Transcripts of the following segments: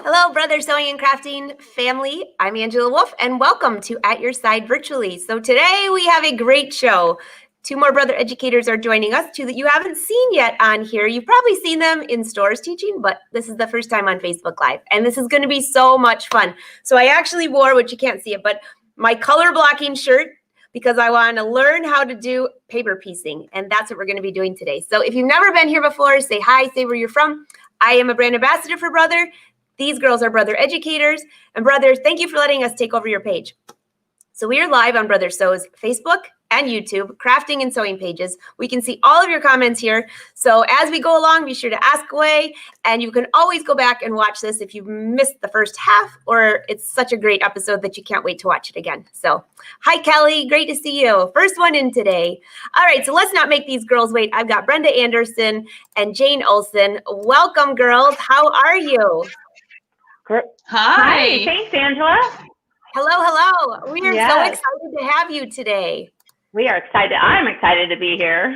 Hello, Brother Sewing and Crafting family. I'm Angela Wolf, and welcome to At Your Side Virtually. So today we have a great show. Two more brother educators are joining us, two that you haven't seen yet on here. You've probably seen them in stores teaching, but this is the first time on Facebook Live, and this is going to be so much fun. So I actually wore, which you can't see it, but my color blocking shirt because I want to learn how to do paper piecing, and that's what we're going to be doing today. So if you've never been here before, say hi, say where you're from. I am a brand ambassador for Brother. These girls are brother educators. And brothers, thank you for letting us take over your page. So we are live on Brother Sew's Facebook and YouTube, crafting and sewing pages. We can see all of your comments here. So as we go along, be sure to ask away. And you can always go back and watch this if you've missed the first half or it's such a great episode that you can't wait to watch it again. So hi, Kelly. Great to see you. First one in today. All right, so let's not make these girls wait. I've got Brenda Anderson and Jane Olsen. Welcome, girls. How are you? Hi. Thanks, Angela. Hello. We are so excited to have you today. We are excited. I'm excited to be here.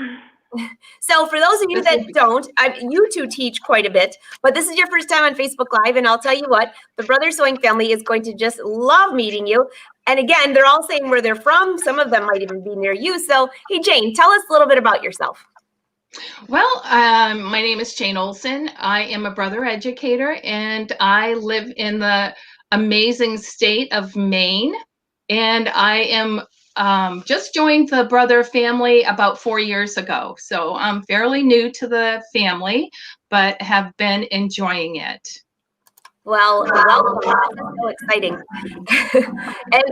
So for those of you that don't, you two teach quite a bit, but this is your first time on Facebook Live, and I'll tell you what, the Brother Sewing family is going to just love meeting you. And again, they're all saying where they're from. Some of them might even be near you. So, hey, Jane, tell us a little bit about yourself. Well, my name is Jane Olsen. I am a brother educator, and I live in the amazing state of Maine. And I am just joined the brother family about 4 years ago. So I'm fairly new to the family, but have been enjoying it. Well, welcome. This is so exciting. And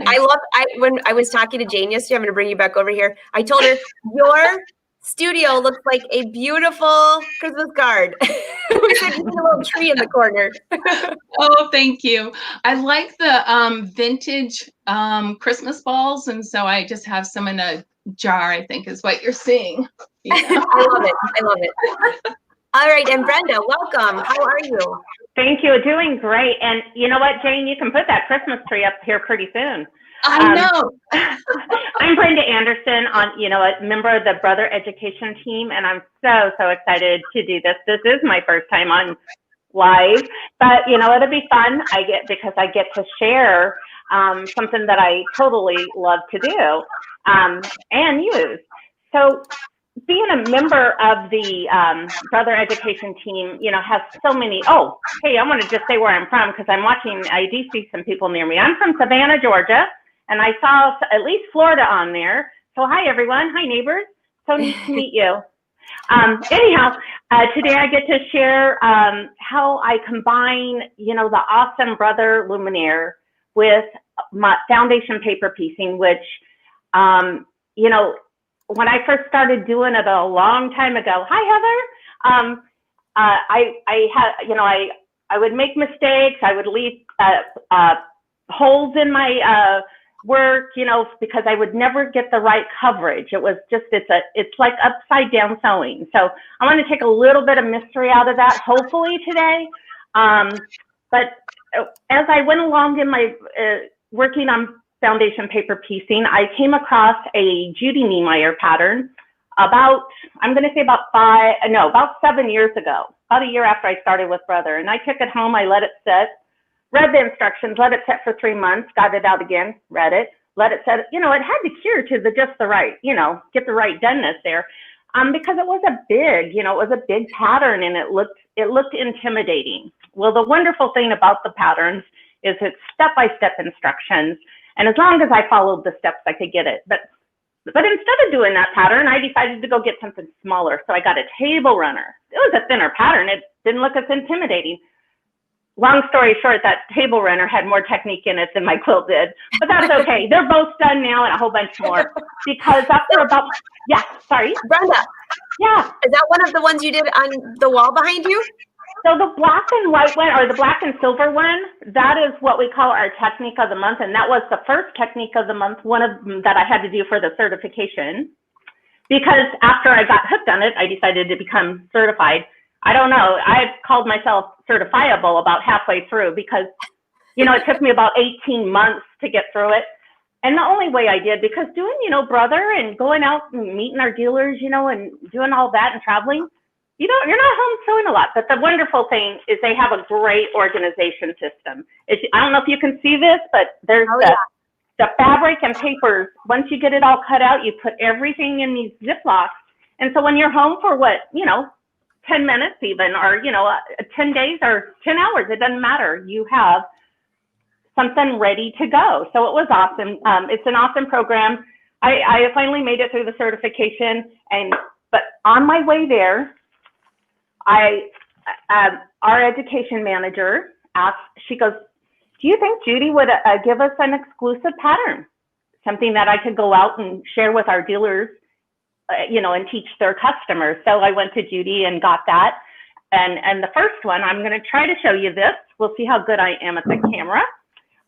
when I was talking to Jane yesterday, I'm going to bring you back over here. I told her, your studio looks like a beautiful Christmas card. We should put a little tree in the corner. Oh, thank you. I like the vintage Christmas balls, and so I just have some in a jar, I think is what you're seeing. Yeah. I love it. All right, and Brenda, welcome. How are you? Thank you. Doing great. And you know what, Jane, you can put that Christmas tree up here pretty soon. I know. I'm Brenda Anderson, a member of the Brother Education team, and I'm so excited to do this. This is my first time on live, but it'll be fun. Because I get to share something that I totally love to do and use. So being a member of the Brother Education team, has so many. Oh, hey, I want to just say where I'm from because I do see some people near me. I'm from Savannah, Georgia. And I saw at least Florida on there. So hi, everyone. Hi, neighbors. So nice to meet you. Anyhow, today I get to share how I combine, the awesome Brother Luminaire with my foundation paper piecing, which, when I first started doing it a long time ago. Hi, Heather. I would make mistakes. I would leave holes in my work, because I would never get the right coverage. It was just, it's like upside down sewing. So I want to take a little bit of mystery out of that, hopefully today. But as I went along in my working on foundation paper piecing, I came across a Judy Niemeyer pattern about 7 years ago, about a year after I started with Brother. And I took it home, I let it sit. Read the instructions, let it set for 3 months, got it out again, read it, let it set. It had to cure to just the right, get the right doneness there, because it was a big pattern and it looked intimidating. Well, the wonderful thing about the patterns is it's step-by-step instructions, and as long as I followed the steps, I could get it. But instead of doing that pattern, I decided to go get something smaller. So I got a table runner. It was a thinner pattern. It didn't look as intimidating. Long story short, that table runner had more technique in it than my quilt did, but that's okay. They're both done now and a whole bunch more because after Brenda. Yeah. Is that one of the ones you did on the wall behind you? So the black and white one, or the black and silver one, that is what we call our technique of the month. And that was the first technique of the month, one of them that I had to do for the certification. Because after I got hooked on it, I decided to become certified. I don't know. I called myself certifiable about halfway through because, it took me about 18 months to get through it. And the only way I did, because doing, Brother and going out and meeting our dealers, and doing all that and traveling, you're not home sewing a lot, but the wonderful thing is they have a great organization system. I don't know if you can see this, but there's the fabric and papers. Once you get it all cut out, you put everything in these Ziplocs. And so when you're home for 10 minutes even, or, 10 days or 10 hours, it doesn't matter. You have something ready to go. So it was awesome. It's an awesome program. I finally made it through the certification, but on my way there, our education manager asked, she goes, do you think Judy would give us an exclusive pattern? Something that I could go out and share with our dealers, and teach their customers. So I went to Judy and got that. And the first one, I'm gonna try to show you this. We'll see how good I am at the camera.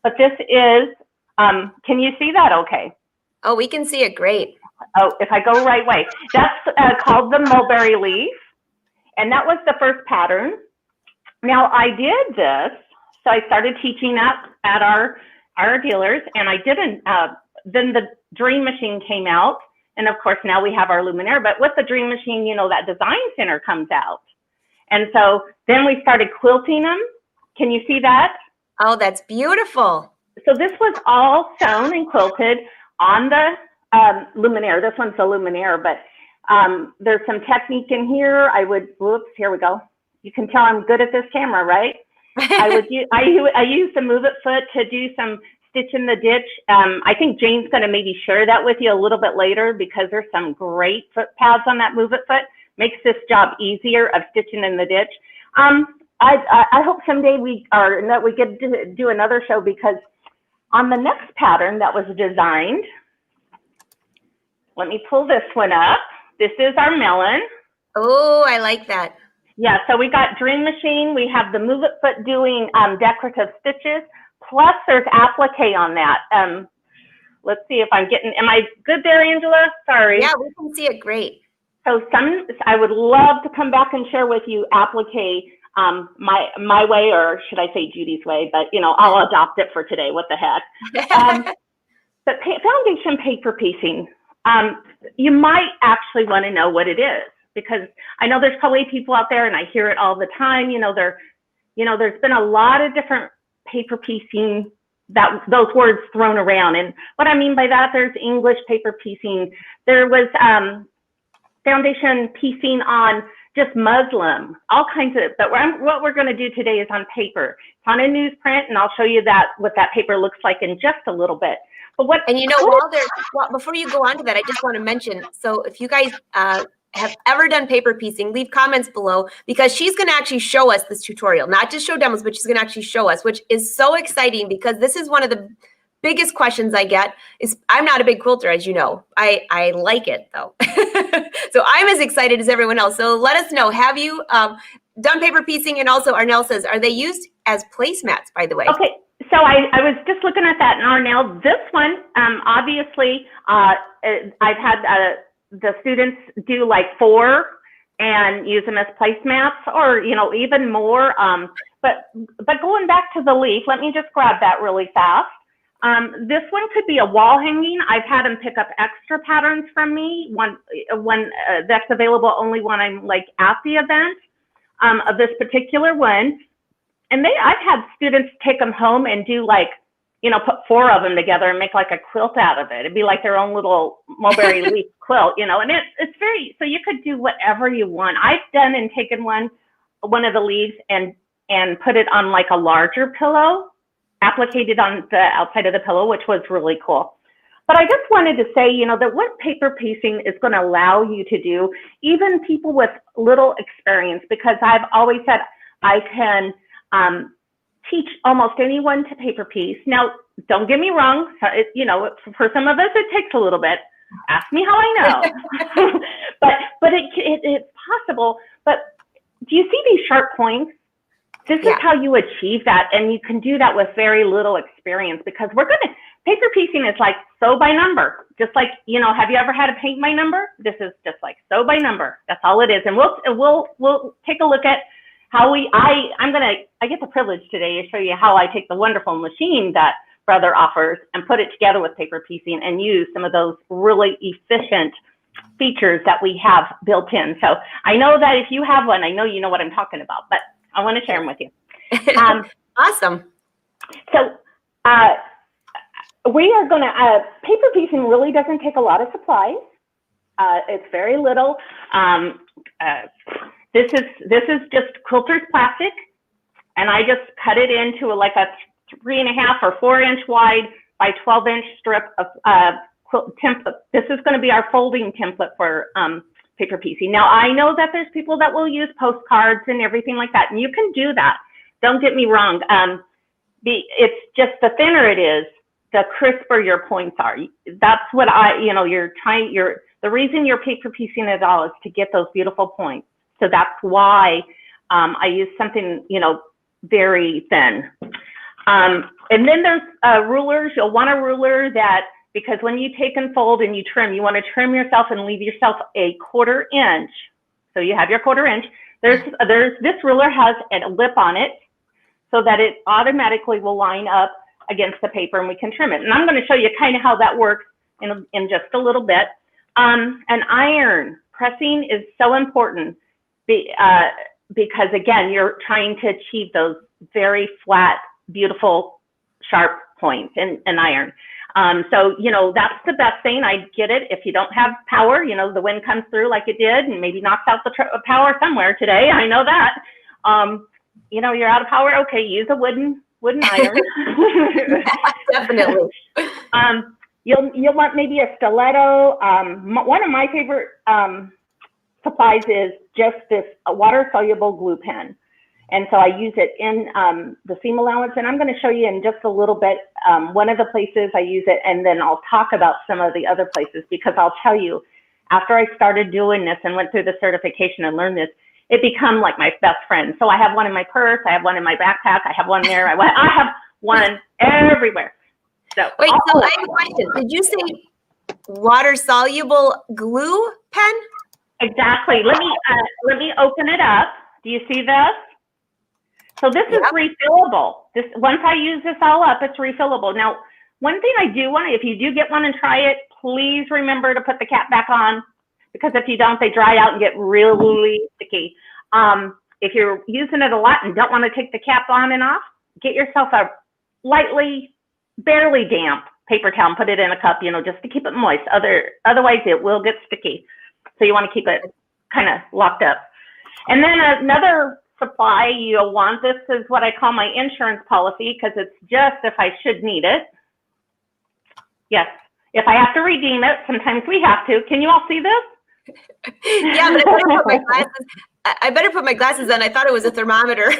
But this is, can you see that okay? Oh, we can see it great. Oh, if I go right way. That's called the mulberry leaf. And that was the first pattern. Now I did this, so I started teaching that at our dealers, and I didn't, then the Dream Machine came out, and of course now we have our Luminaire, but with the Dream Machine, that Design Center comes out. And so then we started quilting them. Can you see that? Oh, that's beautiful. So this was all sewn and quilted on the Luminaire. This one's the Luminaire, but there's some technique in here. Here we go. You can tell I'm good at this camera, right? I use the Move It foot to do some stitch in the ditch. I think Jane's going to maybe share that with you a little bit later, because there's some great foot pads on that Move It foot. Makes this job easier of stitching in the ditch. I hope someday that we get to do another show, because on the next pattern that was designed, let me pull this one up. This is our melon. Oh, I like that. Yeah, so we got Dream Machine. We have the Move It foot doing decorative stitches. Plus there's applique on that. Let's see if am I good there, Angela? Sorry. Yeah, we can see it great. So I would love to come back and share with you applique my way, or should I say Judy's way, but I'll adopt it for today. What the heck? But foundation paper piecing, you miece actually want to know what it is, because I know there's probably people out there, and I hear it all the time. There's been a lot of different paper piecing, those words thrown around. And what I mean by that, there's English paper piecing. There was foundation piecing on just muslin, all kinds of, but what we're going to do today is on paper. It's on a newsprint, and I'll show you what that paper looks like in just a little bit. But before you go on to that, I just want to mention, so if you guys have ever done paper piecing, leave comments below, because she's going to actually show us this tutorial, not just show demos, but she's going to actually show us, which is so exciting, because this is one of the biggest questions I get. I'm not a big quilter, as you know. I like it though. So I'm as excited as everyone else. So let us know, have you done paper piecing? And also Arnell says, are they used as placemats, by the way? Okay. So I was just looking at that, and Arnell, this one, obviously, I've had the students do like 4 and use them as placemats, or even more. But going back to the leaf, let me just grab that really fast. This one could be a wall hanging. I've had them pick up extra patterns from me. One that's available only when I'm like at the event of this particular one. And I've had students take them home and do like, put 4 of them together and make like a quilt out of it. It'd be like their own little mulberry leaf quilt, and it's very, so you could do whatever you want. I've done and taken one of the leaves and put it on like a larger pillow, appliqued it on the outside of the pillow, which was really cool. But I just wanted to say, that what paper piecing is going to allow you to do, even people with little experience, because I've always said I can teach almost anyone to paper piece. Now, don't get me wrong. For some of us, it takes a little bit. Ask me how I know. but it's possible. But do you see these sharp points? This is how you achieve that, and you can do that with very little experience, because paper piecing is like sew by number. Just like, have you ever had a paint by number? This is just like sew by number. That's all it is. And we'll take a look at how I get the privilege today to show you how I take the wonderful machine that Brother offers and put it together with paper piecing and use some of those really efficient features that we have built in. So I know that if you have one, I know you know what I'm talking about, but I want to share them with you. Awesome. So we are going to, paper piecing really doesn't take a lot of supplies. It's very little. This is just quilter's plastic, and I just cut it into like a 3.5 or 4 inch wide by 12 inch strip of quilt template. This is going to be our folding template for paper piecing. Now I know that there's people that will use postcards and everything like that, and you can do that. Don't get me wrong. It's just the thinner it is, the crisper your points are. That's what the reason you're paper piecing it all is to get those beautiful points. So that's why I use something, very thin. And then there's rulers. You'll want a ruler because when you take and fold and you trim, you want to trim yourself and leave yourself a 1/4 inch. So you have your 1/4 inch. This ruler has a lip on it so that it automatically will line up against the paper and we can trim it. And I'm going to show you kind of how that works in just a little bit. An iron pressing is so important because again, you're trying to achieve those very flat, beautiful, sharp points in an iron. So, that's the best thing. I get it. If you don't have power, the wind comes through like it did and maybe knocks out the power somewhere today. I know that. You're out of power. Okay, use a wooden iron. Definitely. You'll want maybe a stiletto. One of my favorite supplies is just this water-soluble glue pen. And so I use it in the seam allowance, and I'm going to show you in just a little bit one of the places I use it, and then I'll talk about some of the other places, because I'll tell you, after I started doing this and went through the certification and learned this, it became like my best friend. So I have one in my purse, I have one in my backpack, I have one there, I have one everywhere. So wait, so I have a question. Did you say water-soluble glue pen? Exactly. Let me open it up. Do you see this? So this is refillable. Once I use this all up, it's refillable. Now, one thing I do want, if you do get one and try it, please remember to put the cap back on, because if you don't, they dry out and get really sticky. If you're using it a lot and don't want to take the cap on and off, get yourself a lightly, barely damp paper towel and put it in a cup, just to keep it moist. Otherwise, it will get sticky. So you want to keep it kind of locked up. And then another supply you'll want, this is what I call my insurance policy, because it's just if I should need it. Yes, if I have to redeem it, sometimes we have to. Can you all see this? Yeah, but I better put my glasses on. I thought it was a thermometer.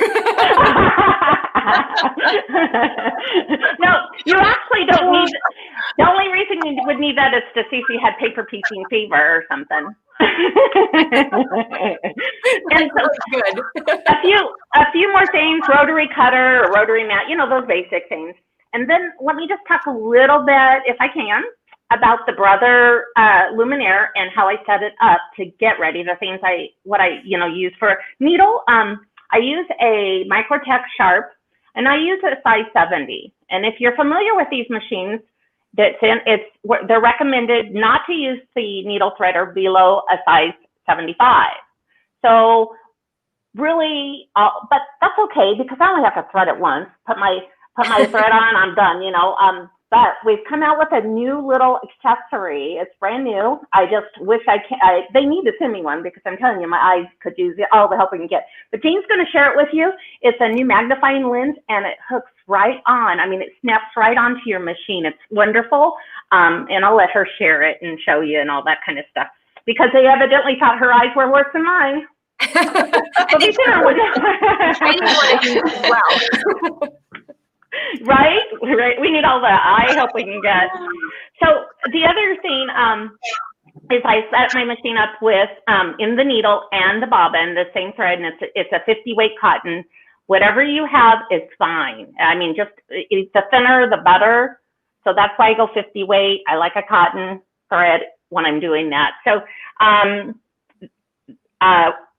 No, you actually don't need, the only reason you would need that is to see if you had paper piecing fever or something. And so good. a few more things, rotary cutter or rotary mat, those basic things. And then let me just talk a little bit, if I can, about the Brother luminaire and how I set it up to get ready. The things what I use for needle. I use a Microtech Sharp, and I use a size 70. And if you're familiar with these machines, they're recommended not to use the needle threader below a size 75. So really, but that's okay, because I only have to thread it once. Put my thread on, I'm done. But we've come out with a new little accessory. It's brand new. I just wish they need to send me one, because I'm telling you, my eyes could use all the help we can get. But Jean's going to share it with you. It's a new magnifying lens, and it hooks right on. I mean, it snaps right onto your machine. It's wonderful. And I'll let her share it and show you and all that kind of stuff, because they evidently thought her eyes were worse than mine. I think training one of these as well. Right. We need all the eye help we can get. So the other thing is I set my machine up with in the needle and the bobbin, the same thread, and it's a 50 weight cotton. Whatever you have is fine. I mean, the thinner, the better. So that's why I go 50 weight. I like a cotton thread when I'm doing that. So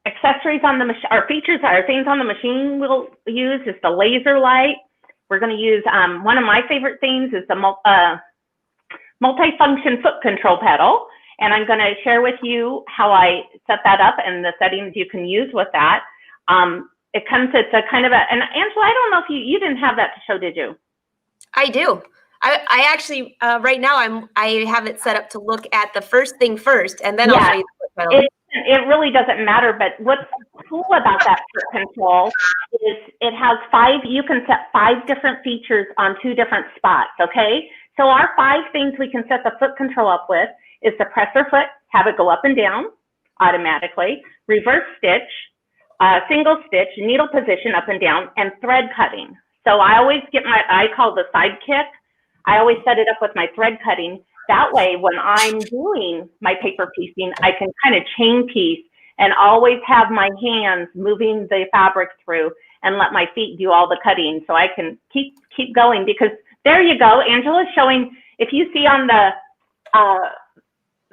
accessories on the machine, or features, or things on the machine we'll use is the laser light. We're going to use, one of my favorite things is the multi-function foot control pedal. And I'm going to share with you how I set that up and the settings you can use with that. It's a kind of a, and Angela, I don't know if you didn't have that to show, did you? I do. I actually, right now I have it set up to look at the first thing first, and then I'll show you the foot pedal. It really doesn't matter, but what's cool about that foot control is it has you can set 5 different features on 2 different spots, okay? So our 5 things we can set the foot control up with is the presser foot, have it go up and down automatically, reverse stitch, single stitch, needle position up and down, and thread cutting. So I always get I call the sidekick. I always set it up with my thread cutting. That way, when I'm doing my paper piecing, I can kind of chain piece and always have my hands moving the fabric through and let my feet do all the cutting, so I can keep going. Because there you go, Angela's showing. If you see on the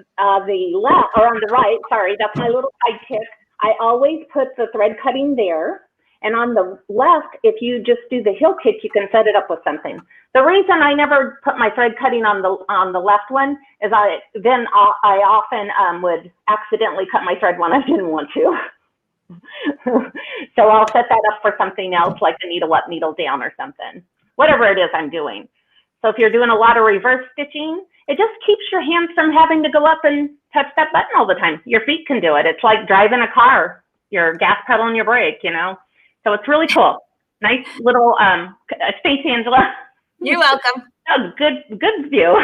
left or on the right, sorry, that's my little sidekick. I always put the thread cutting there. And on the left, if you just do the heel kick, you can set it up with something. The reason I never put my thread cutting on the left one is I often would accidentally cut my thread when I didn't want to. So I'll set that up for something else, like a needle up, needle down or something, whatever it is I'm doing. So if you're doing a lot of reverse stitching, it just keeps your hands from having to go up and touch that button all the time. Your feet can do it. It's like driving a car, your gas pedal and your brake, you know? So it's really cool. Nice little space, Angela. You're welcome. Oh, good view.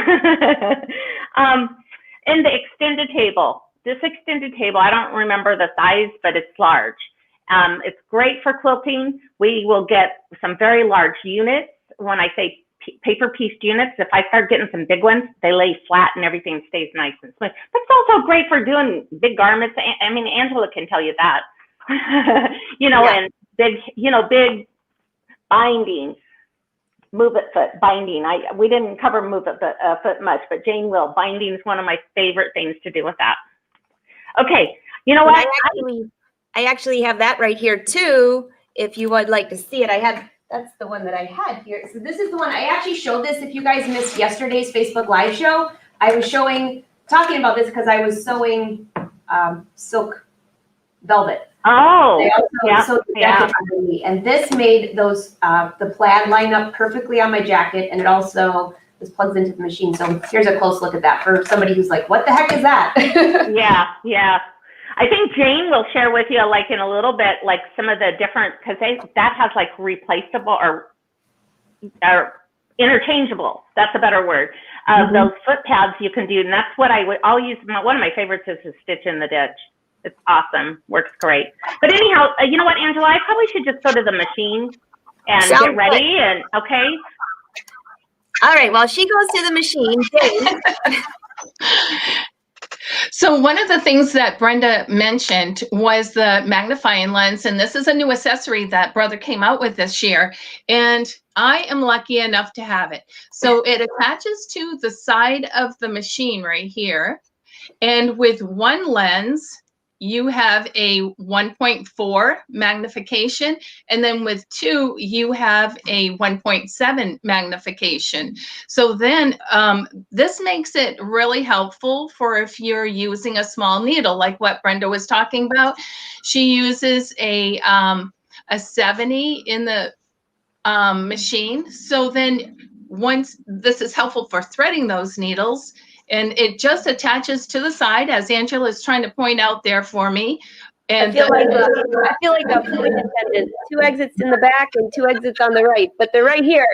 And the extended table. This extended table, I don't remember the size, but it's large. It's great for quilting. We will get some very large units. When I say paper pieced units, if I start getting some big ones, they lay flat and everything stays nice and smooth. But it's also great for doing big garments. I mean, Angela can tell you that. You know, yeah. And big binding, move it foot binding. We didn't cover move it foot much, but Jane will. Binding is one of my favorite things to do with that. Okay, you know what? I actually have that right here too. If you would like to see it, that's the one that I had here. So this is the one I actually showed this. If you guys missed yesterday's Facebook Live show, I was talking about this because I was sewing silk velvet. Oh, yeah. And this made those the plaid line up perfectly on my jacket, and it also just plugs into the machine. So here's a close look at that for somebody who's like, "What the heck is that?" Yeah. I think Jane will share with you, like in a little bit, like some of the different, because that has like replaceable or interchangeable. That's a better word. Those foot pads you can do, and that's what I'll use. One of my favorites is to stitch in the ditch. It's awesome. Works great. But anyhow, you know what, Angela? I probably should just go to the machine and get ready. And okay. All right. Well, she goes to the machine. So one of the things that Brenda mentioned was the magnifying lens, and this is a new accessory that Brother came out with this year, and I am lucky enough to have it. So it attaches to the side of the machine right here, and with one lens, you have a 1.4 magnification, and then with 2, you have a 1.7 magnification. So then this makes it really helpful for if you're using a small needle, like what Brenda was talking about. She uses a 70 in the machine. So then once this is helpful for threading those needles, and it just attaches to the side, as Angela is trying to point out there for me. And I feel like a flight attendant. 2 exits in the back and 2 exits on the right, but they're right here.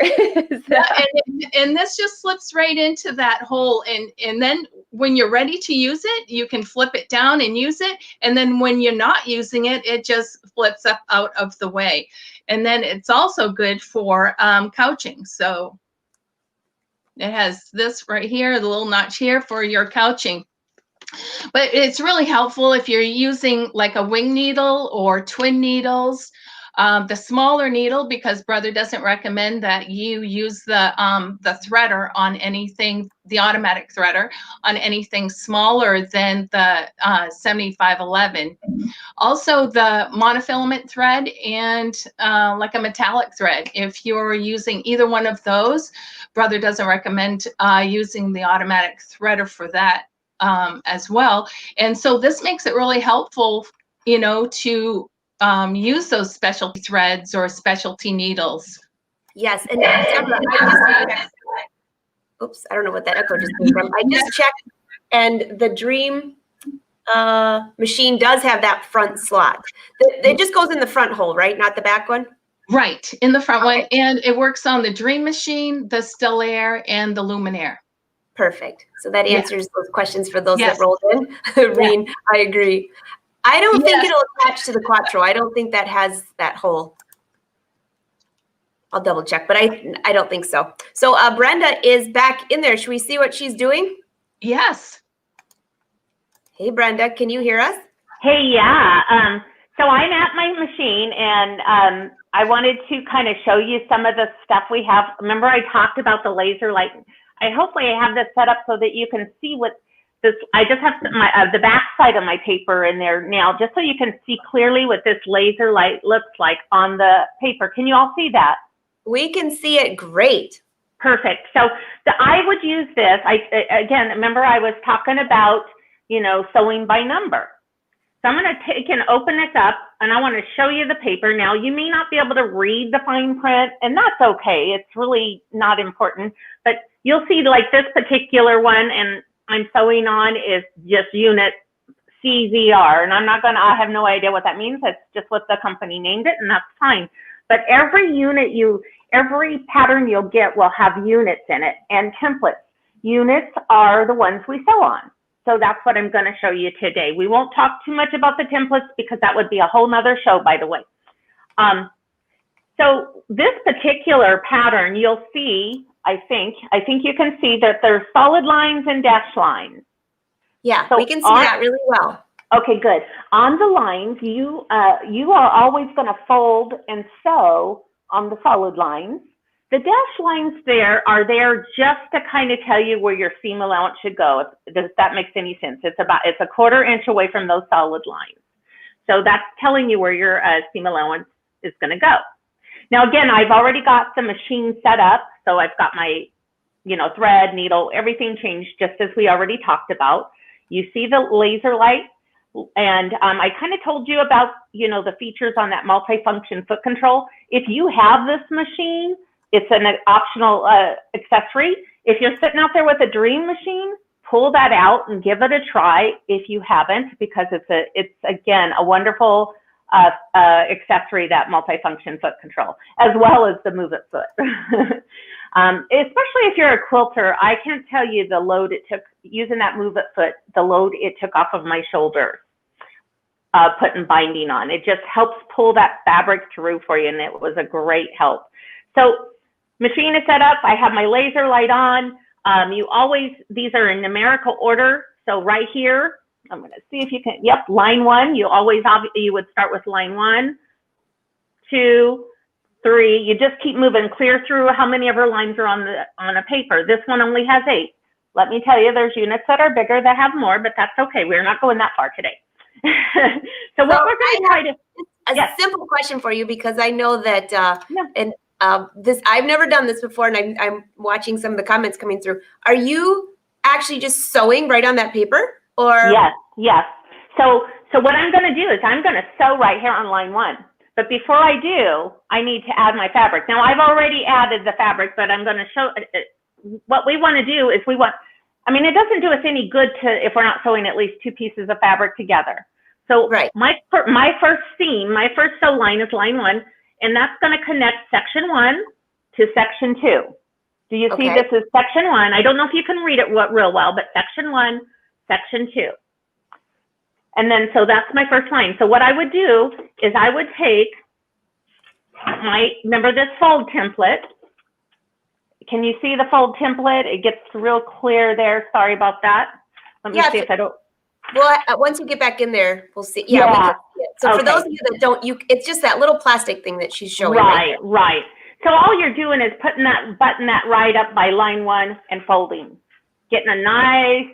and this just slips right into that hole. And then when you're ready to use it, you can flip it down and use it. And then when you're not using it, it just flips up out of the way. And then it's also good for couching. So it has this right here, the little notch here for your couching. But it's really helpful if you're using like a wing needle or twin needles. The smaller needle, because Brother doesn't recommend that you use the threader on anything, the automatic threader on anything smaller than the 7511. Also, the monofilament thread and like a metallic thread. If you're using either one of those, Brother doesn't recommend using the automatic threader for that as well. And so this makes it really helpful, you know, to use those specialty threads or specialty needles. Yes, and Deborah, I just checked. Oops, I don't know what that echo just came from. I just checked, and the Dream machine does have that front slot. It just goes in the front hole, right? Not the back one? Right, in the front one. And it works on the Dream machine, the Stellaire, and the Luminaire. Perfect. So that answers those questions for those Yes. that rolled in. Reen, I agree. I don't think it'll attach to the Quattro. I don't think that has that hole. I'll double check, but I don't think so. So Brenda is back in there. Should we see what she's doing? Yes. Hey, Brenda, can you hear us? Hey, yeah. So I'm at my machine, and I wanted to kind of show you some of the stuff we have. Remember, I talked about the laser light. Hopefully I have this set up so that you can see what this. I just have the back side of my paper in there now, just so you can see clearly what this laser light looks like on the paper. Can you all see that? We can see it great. Perfect. So I would use this. Again, remember I was talking about, you know, sewing by number. So I'm going to take and open this up, and I want to show you the paper. Now, you may not be able to read the fine print, and that's okay. It's really not important. But you'll see, like, this particular one, and I'm sewing on is just unit CZR. And I have no idea what that means. That's just what the company named it, and that's fine. But every pattern you'll get will have units in it and templates. Units are the ones we sew on. So that's what I'm going to show you today. We won't talk too much about the templates because that would be a whole nother show, by the way. So this particular pattern, you'll see, I think you can see that there's solid lines and dashed lines. Yeah, so we can see that really well. Okay, good. On the lines, you are always going to fold and sew on the solid lines. The dashed lines are there just to kind of tell you where your seam allowance should go, if that makes any sense. It's a 1/4 inch away from those solid lines. So that's telling you where your seam allowance is going to go. Now, again, I've already got the machine set up. So I've got my, you know, thread, needle, everything changed just as we already talked about. You see the laser light. And I kind of told you about, you know, the features on that multifunction foot control. If you have this machine, it's an optional accessory. If you're sitting out there with a Dream machine, pull that out and give it a try if you haven't, because it's again a wonderful accessory, that multifunction foot control, as well as the Move It foot. Especially if you're a quilter, I can't tell you the load it took using that Move It foot, the load it took off of my shoulders, putting binding on. It just helps pull that fabric through for you, and it was a great help. So machine is set up. I have my laser light on. These are in numerical order. So right here, I'm going to see if you can, yep, line 1. You would start with line 1, 2, 3. You just keep moving clear through how many of our lines are on a paper. This one only has 8. Let me tell you, there's units that are bigger that have more, but that's okay. We're not going that far today. So what we're going to try to, a simple question for you, because I know that, I've never done this before, and I'm watching some of the comments coming through. Are you actually just sewing right on that paper, or? Yes. So what I'm going to do is I'm going to sew right here on line 1. But before I do, I need to add my fabric. Now I've already added the fabric, but I'm going to show what we want to do is it doesn't do us any good if we're not sewing at least 2 pieces of fabric together. So my first sew line is line 1. And that's going to connect section 1 to section 2. Do you see this is section 1? I don't know if you can read it real well, but section 1, section 2. And then, so that's my first line. So what I would do is I would take remember this fold template. Can you see the fold template? It gets real clear there. Sorry about that. Let me see if I don't. Well, once you get back in there, we'll see. Yeah. We can see it. So for those of you that don't, it's just that little plastic thing that she's showing. Right. So all you're doing is putting that button right up by line 1 and folding. Getting a nice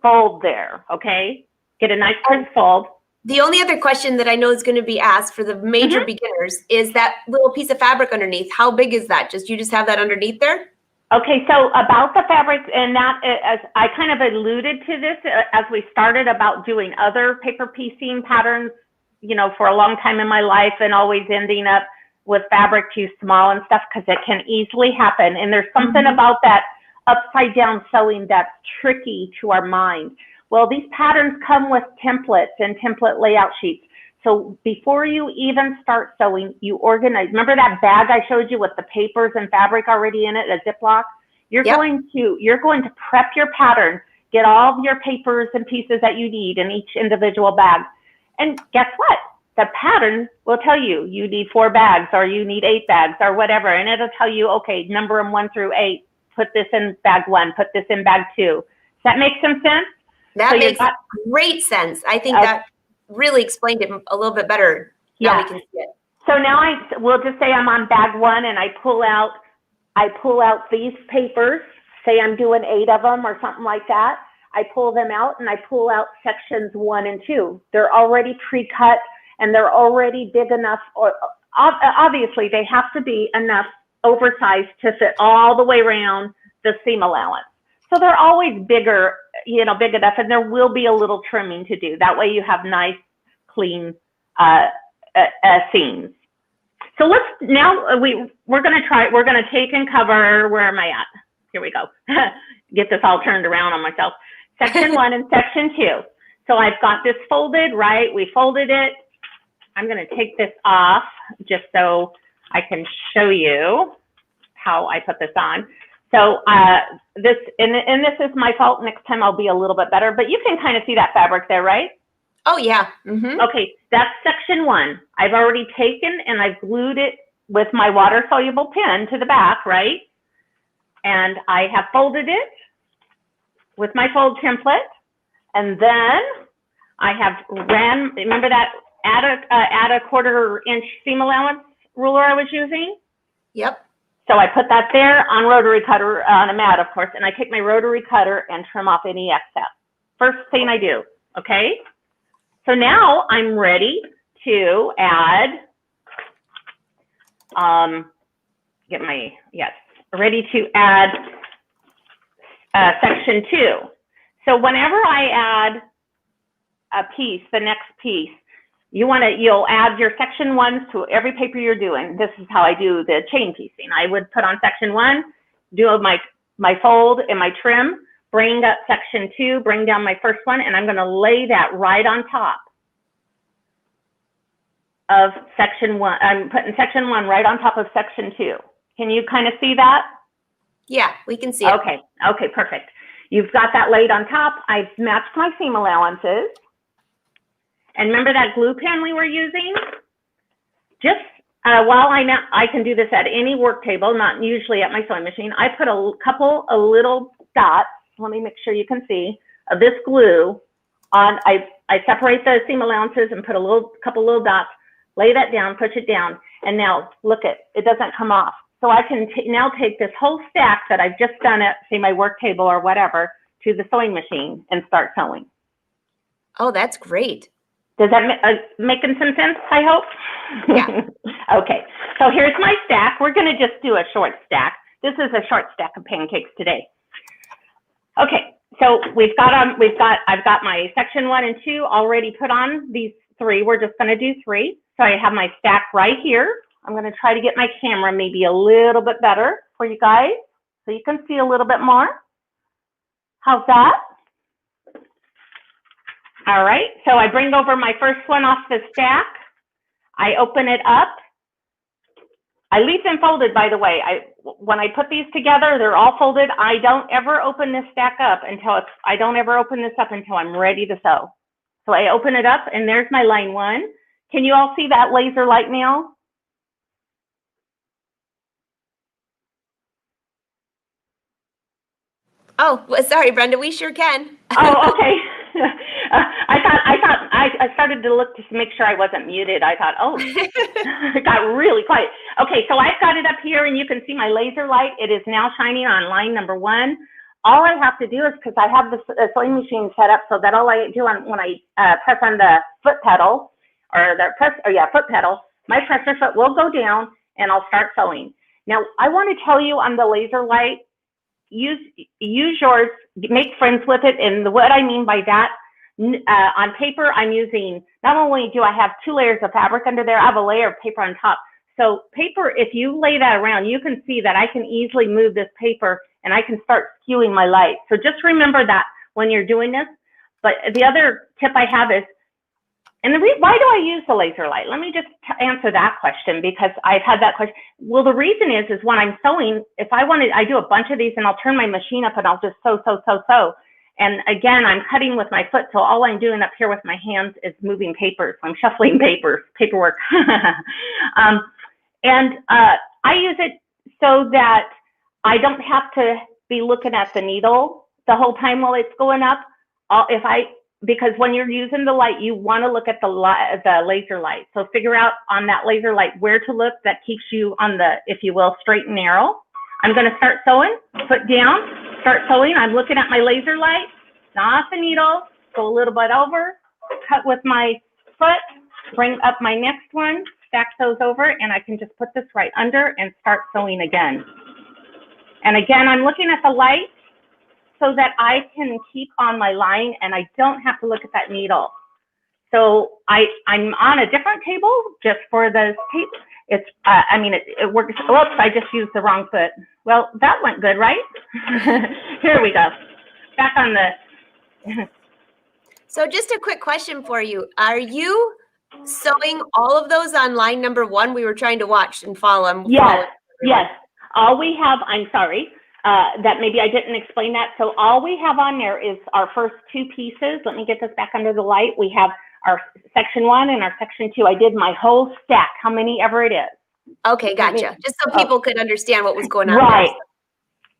fold there, okay? Get a nice crisp fold. The only other question that I know is going to be asked for the major beginners is that little piece of fabric underneath. How big is that? You just have that underneath there? Okay, so about the fabrics, and that, as I kind of alluded to this as we started about doing other paper piecing patterns, you know, for a long time in my life, and always ending up with fabric too small and stuff, because it can easily happen. And there's something about that upside down sewing that's tricky to our mind. Well, these patterns come with templates and template layout sheets. So before you even start sewing, you organize. Remember that bag I showed you with the papers and fabric already in it, a Ziploc? You're going to prep your pattern, get all of your papers and pieces that you need in each individual bag. And guess what? The pattern will tell you, you need 4 bags, or you need 8 bags, or whatever. And it'll tell you, okay, number them 1 through 8, put this in bag 1, put this in bag 2. Does that make some sense? That makes great sense. I think that really explained it a little bit better. Now we can see it. So now we'll just say I'm on bag 1, and I pull out these papers. Say I'm doing 8 of them or something like that. I pull them out, and I pull out sections 1 and 2. They're already pre-cut, and they're already big enough, or obviously they have to be enough oversized to fit all the way around the seam allowance. So they're always bigger, you know, big enough, and there will be a little trimming to do. That way you have nice, clean seams. So let's, now we're gonna take and cover, where am I at? Here we go. Get this all turned around on myself. Section 1 and section 2. So I've got this folded, right? We folded it. I'm gonna take this off just so I can show you how I put this on. So this is my fault. Next time I'll be a little bit better, but you can kind of see that fabric there, right? Oh yeah. Okay, that's section 1. I've already taken and I've glued it with my water soluble pen to the back, right? And I have folded it with my fold template, and then I have remember that add a 1/4 inch seam allowance ruler I was using? Yep. So I put that there on rotary cutter, on a mat, of course, and I take my rotary cutter and trim off any excess. First thing I do, okay? So now I'm ready to add, ready to add section 2. So whenever I add a piece, the next piece, you'll add your section 1s to every paper you're doing. This is how I do the chain piecing. I would put on section 1, do my fold and my trim, bring up section 2, bring down my first one, and I'm gonna lay that right on top of section 1. I'm putting section 1 right on top of section 2. Can you kind of see that? Yeah, we can see it. Okay, okay, perfect. You've got that laid on top. I've matched my seam allowances. And remember that glue pen we were using? Just while I can do this at any work table, not usually at my sewing machine, I put a couple of little dots, let me make sure you can see, of this glue on. I separate the seam allowances and put a couple little dots, lay that down, push it down, and now look it doesn't come off. So I can now take this whole stack that I've just done at, say, my work table or whatever, to the sewing machine and start sewing. Oh, that's great. Does that making some sense, I hope? Yeah. Okay, so here's my stack. We're gonna just do a short stack. This is a short stack of pancakes today. Okay, so I've got my section 1 and 2 already put on these 3. We're just gonna do 3. So I have my stack right here. I'm gonna try to get my camera maybe a little bit better for you guys so you can see a little bit more. How's that? All right, so I bring over my first one off the stack. I open it up. I leave them folded, by the way. When I put these together, they're all folded. I don't ever open this stack up until I'm ready to sew. So I open it up, and there's my line 1. Can you all see that laser light now? Oh, well, sorry, Brenda, we sure can. Oh, okay. I started to look to make sure I wasn't muted. I thought, oh, it got really quiet. Okay, so I've got it up here, and you can see my laser light. It is now shining on line number 1. All I have to do is, because I have the sewing machine set up so that all I do when I press on the foot pedal, or foot pedal, my presser foot will go down, and I'll start sewing. Now, I want to tell you on the laser light, use yours, make friends with it. And what I mean by that, on paper, I'm using, not only do I have 2 layers of fabric under there, I have a layer of paper on top. So paper, if you lay that around, you can see that I can easily move this paper and I can start skewing my light. So just remember that when you're doing this. But the other tip I have is, and why do I use the laser light? Let me just answer that question, because I've had that question. Well, the reason is when I'm sewing, if I do a bunch of these and I'll turn my machine up and I'll just sew. And again, I'm cutting with my foot, so all I'm doing up here with my hands is moving papers. I'm shuffling paperwork. I use it so that I don't have to be looking at the needle the whole time while it's going up. Because when you're using the light, you want to look at the laser light. So figure out on that laser light where to look that keeps you on the, if you will, straight and narrow. I'm going to start sewing, foot down, start sewing. I'm looking at my laser light, not the needle, go a little bit over, cut with my foot, bring up my next one, stack those over, and I can just put this right under and start sewing again. And again, I'm looking at the light so that I can keep on my line and I don't have to look at that needle. So I'm on a different table just for the tape. It's, it works. Whoops, I just used the wrong foot. Well, that went good, right? Here we go. Back on the. So just a quick question for you. Are you sewing all of those on line number 1? We were trying to watch and follow. Yes. All we have, I'm sorry, that maybe I didn't explain that. So all we have on there is our first 2 pieces. Let me get this back under the light. We have our section 1 and our section 2. I did my whole stack, how many ever it is. Okay, gotcha. Just so people could understand what was going on. Right.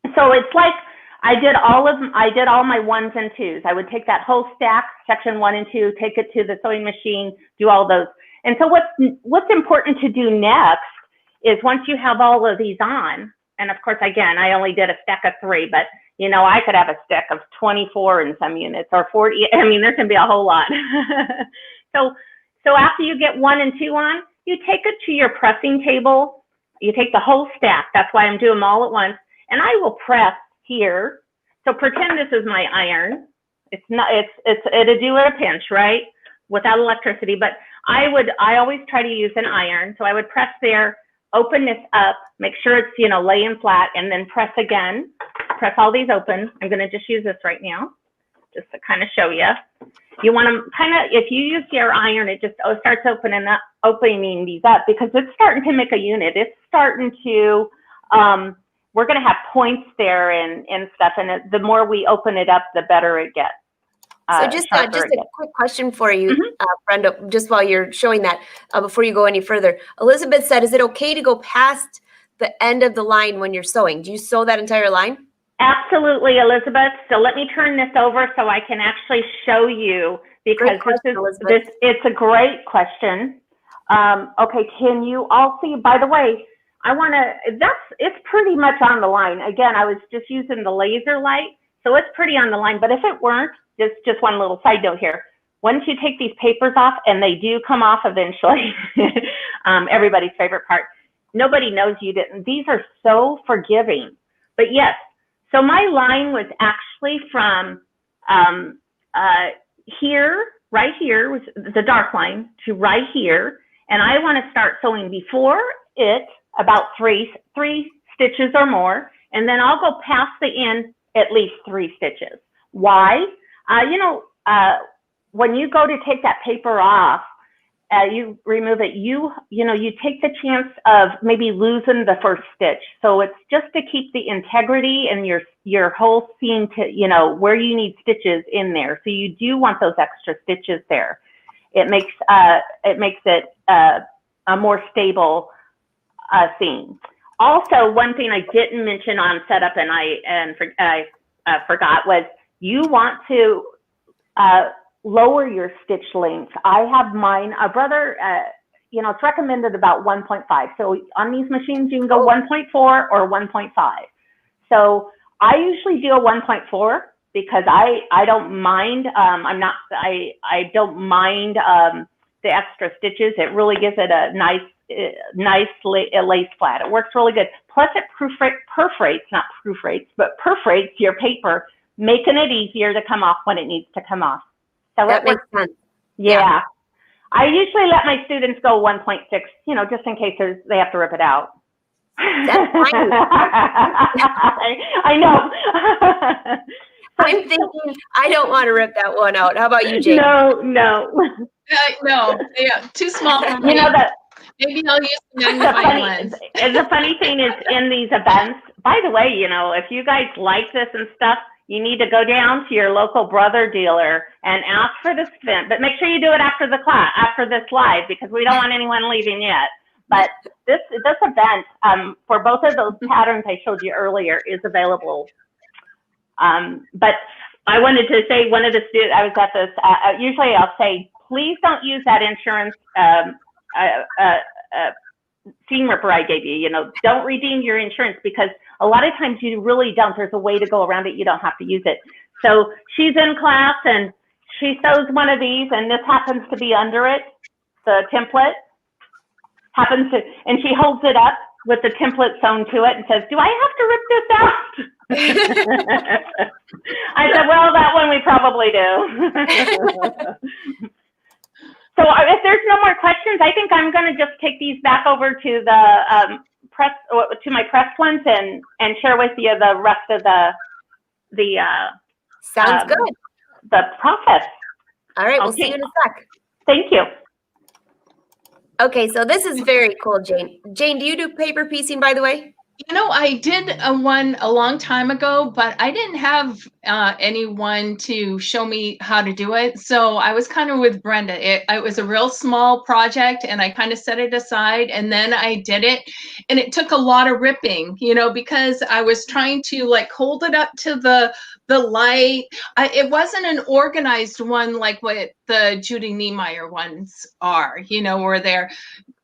There. So it's like I did all my 1s and 2s. I would take that whole stack, section 1 and 2, take it to the sewing machine, do all those. And so what's important to do next is once you have all of these on, and of course, again, I only did a stack of 3, but you know, I could have a stack of 24 in some units or 40. I mean, there can be a whole lot. So after you get 1 and 2 on, you take it to your pressing table. You take the whole stack. That's why I'm doing them all at once. And I will press here. So pretend this is my iron. It'll do at a pinch, right? Without electricity. But I always try to use an iron. So I would press there, open this up, make sure it's, you know, laying flat, and then press again. Press all these open. I'm going to just use this right now, just to kind of show you. You want to kind of, if you use your iron, it just starts opening these up because it's starting to make a unit. It's starting to, we're going to have points there and stuff. And the more we open it up, the better it gets. So just a quick question for you, Brenda, just while you're showing that, before you go any further. Elizabeth said, is it okay to go past the end of the line when you're sewing? Do you sew that entire line? Absolutely, Elizabeth. So let me turn this over so I can actually show you, because it's a great question. Okay, can you all see, by the way, it's pretty much on the line. Again, I was just using the laser light, so it's pretty on the line, but if it weren't, just one little side note here. Once you take these papers off, and they do come off eventually, everybody's favorite part, nobody knows you didn't. These are so forgiving. But yes, so my line was actually from here, right here, was the dark line, to right here. And I want to start sewing before it about three stitches or more. And then I'll go past the end at least 3 stitches. Why? When you go to take that paper off, you remove it, you take the chance of maybe losing the first stitch. So it's just to keep the integrity and your whole seam to, where you need stitches in there. So you do want those extra stitches there. It makes it a more stable seam. Also, one thing I didn't mention on setup and I forgot was you want to lower your stitch length. I have mine, a brother, it's recommended about 1.5. So on these machines, you can go 1.4 or 1.5. So I usually do a 1.4 because I don't mind, I don't mind the extra stitches. It really gives it a nice nice lace flat. It works really good. Plus it perforates your paper, making it easier to come off when it needs to come off. So that makes sense. Yeah. I usually let my students go 1.6, you know, just in case they have to rip it out. That's fine. I know. I'm thinking I don't want to rip that one out. How about you, Jane? No. No, yeah, too small for me. You know that. Maybe I'll use the magnifying lens. The funny thing is, in these events, by the way, you know, if you guys like this and stuff, you need to go down to your local brother dealer and ask for the spin. But make sure you do it after the class, after this live, because we don't want anyone leaving yet. But this event, for both of those patterns I showed you earlier, is available. But I wanted to say, one of the students, I was at this, usually I'll say, please don't use that insurance seam ripper I gave you. You know, don't redeem your insurance, because a lot of times you really don't. There's a way to go around it. You don't have to use it. So she's in class and she sews one of these, and this happens to be under it, the template happens to, and she holds it up with the template sewn to it and says, do I have to rip this out? I said, well, that one we probably do. So if there's no more questions, I think I'm going to just take these back over to the to my pressed ones and share with you the rest of the sounds good. The process. All right, we'll see you in a sec. Thank you. Okay, so this is very cool, Jane. Jane, do you do paper piecing, by the way? You know, I did one a long time ago, but I didn't have anyone to show me how to do it. So I was kind of with Brenda. It was a real small project, and I kind of set it aside, and then I did it. And it took a lot of ripping, you know, because I was trying to like hold it up to the light. It wasn't an organized one like what the Judy Niemeyer ones are, you know, where they're,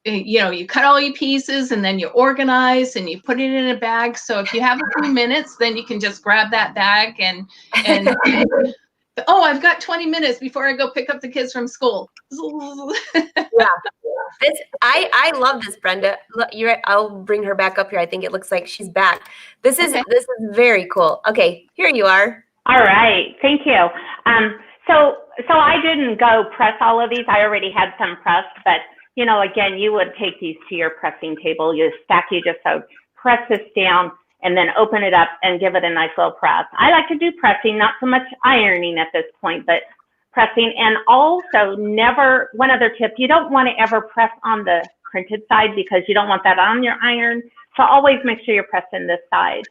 you know, you cut all your pieces and then you organize and you put it in a bag. So if you have a few minutes, then you can just grab that bag and oh, I've got 20 minutes before I go pick up the kids from school. Yeah. I love this, Brenda. Look, I'll bring her back up here. I think it looks like she's back. This is very cool. Okay, here you are. All right, thank you. So I didn't go press all of these. I already had some pressed, but you know, again, you would take these to your pressing table. You stack, you just sewed, press this down, and then open it up and give it a nice little press. I like to do pressing, not so much ironing at this point, but pressing. And also never, one other tip, you don't want to ever press on the printed side because you don't want that on your iron. So always make sure you're pressing this side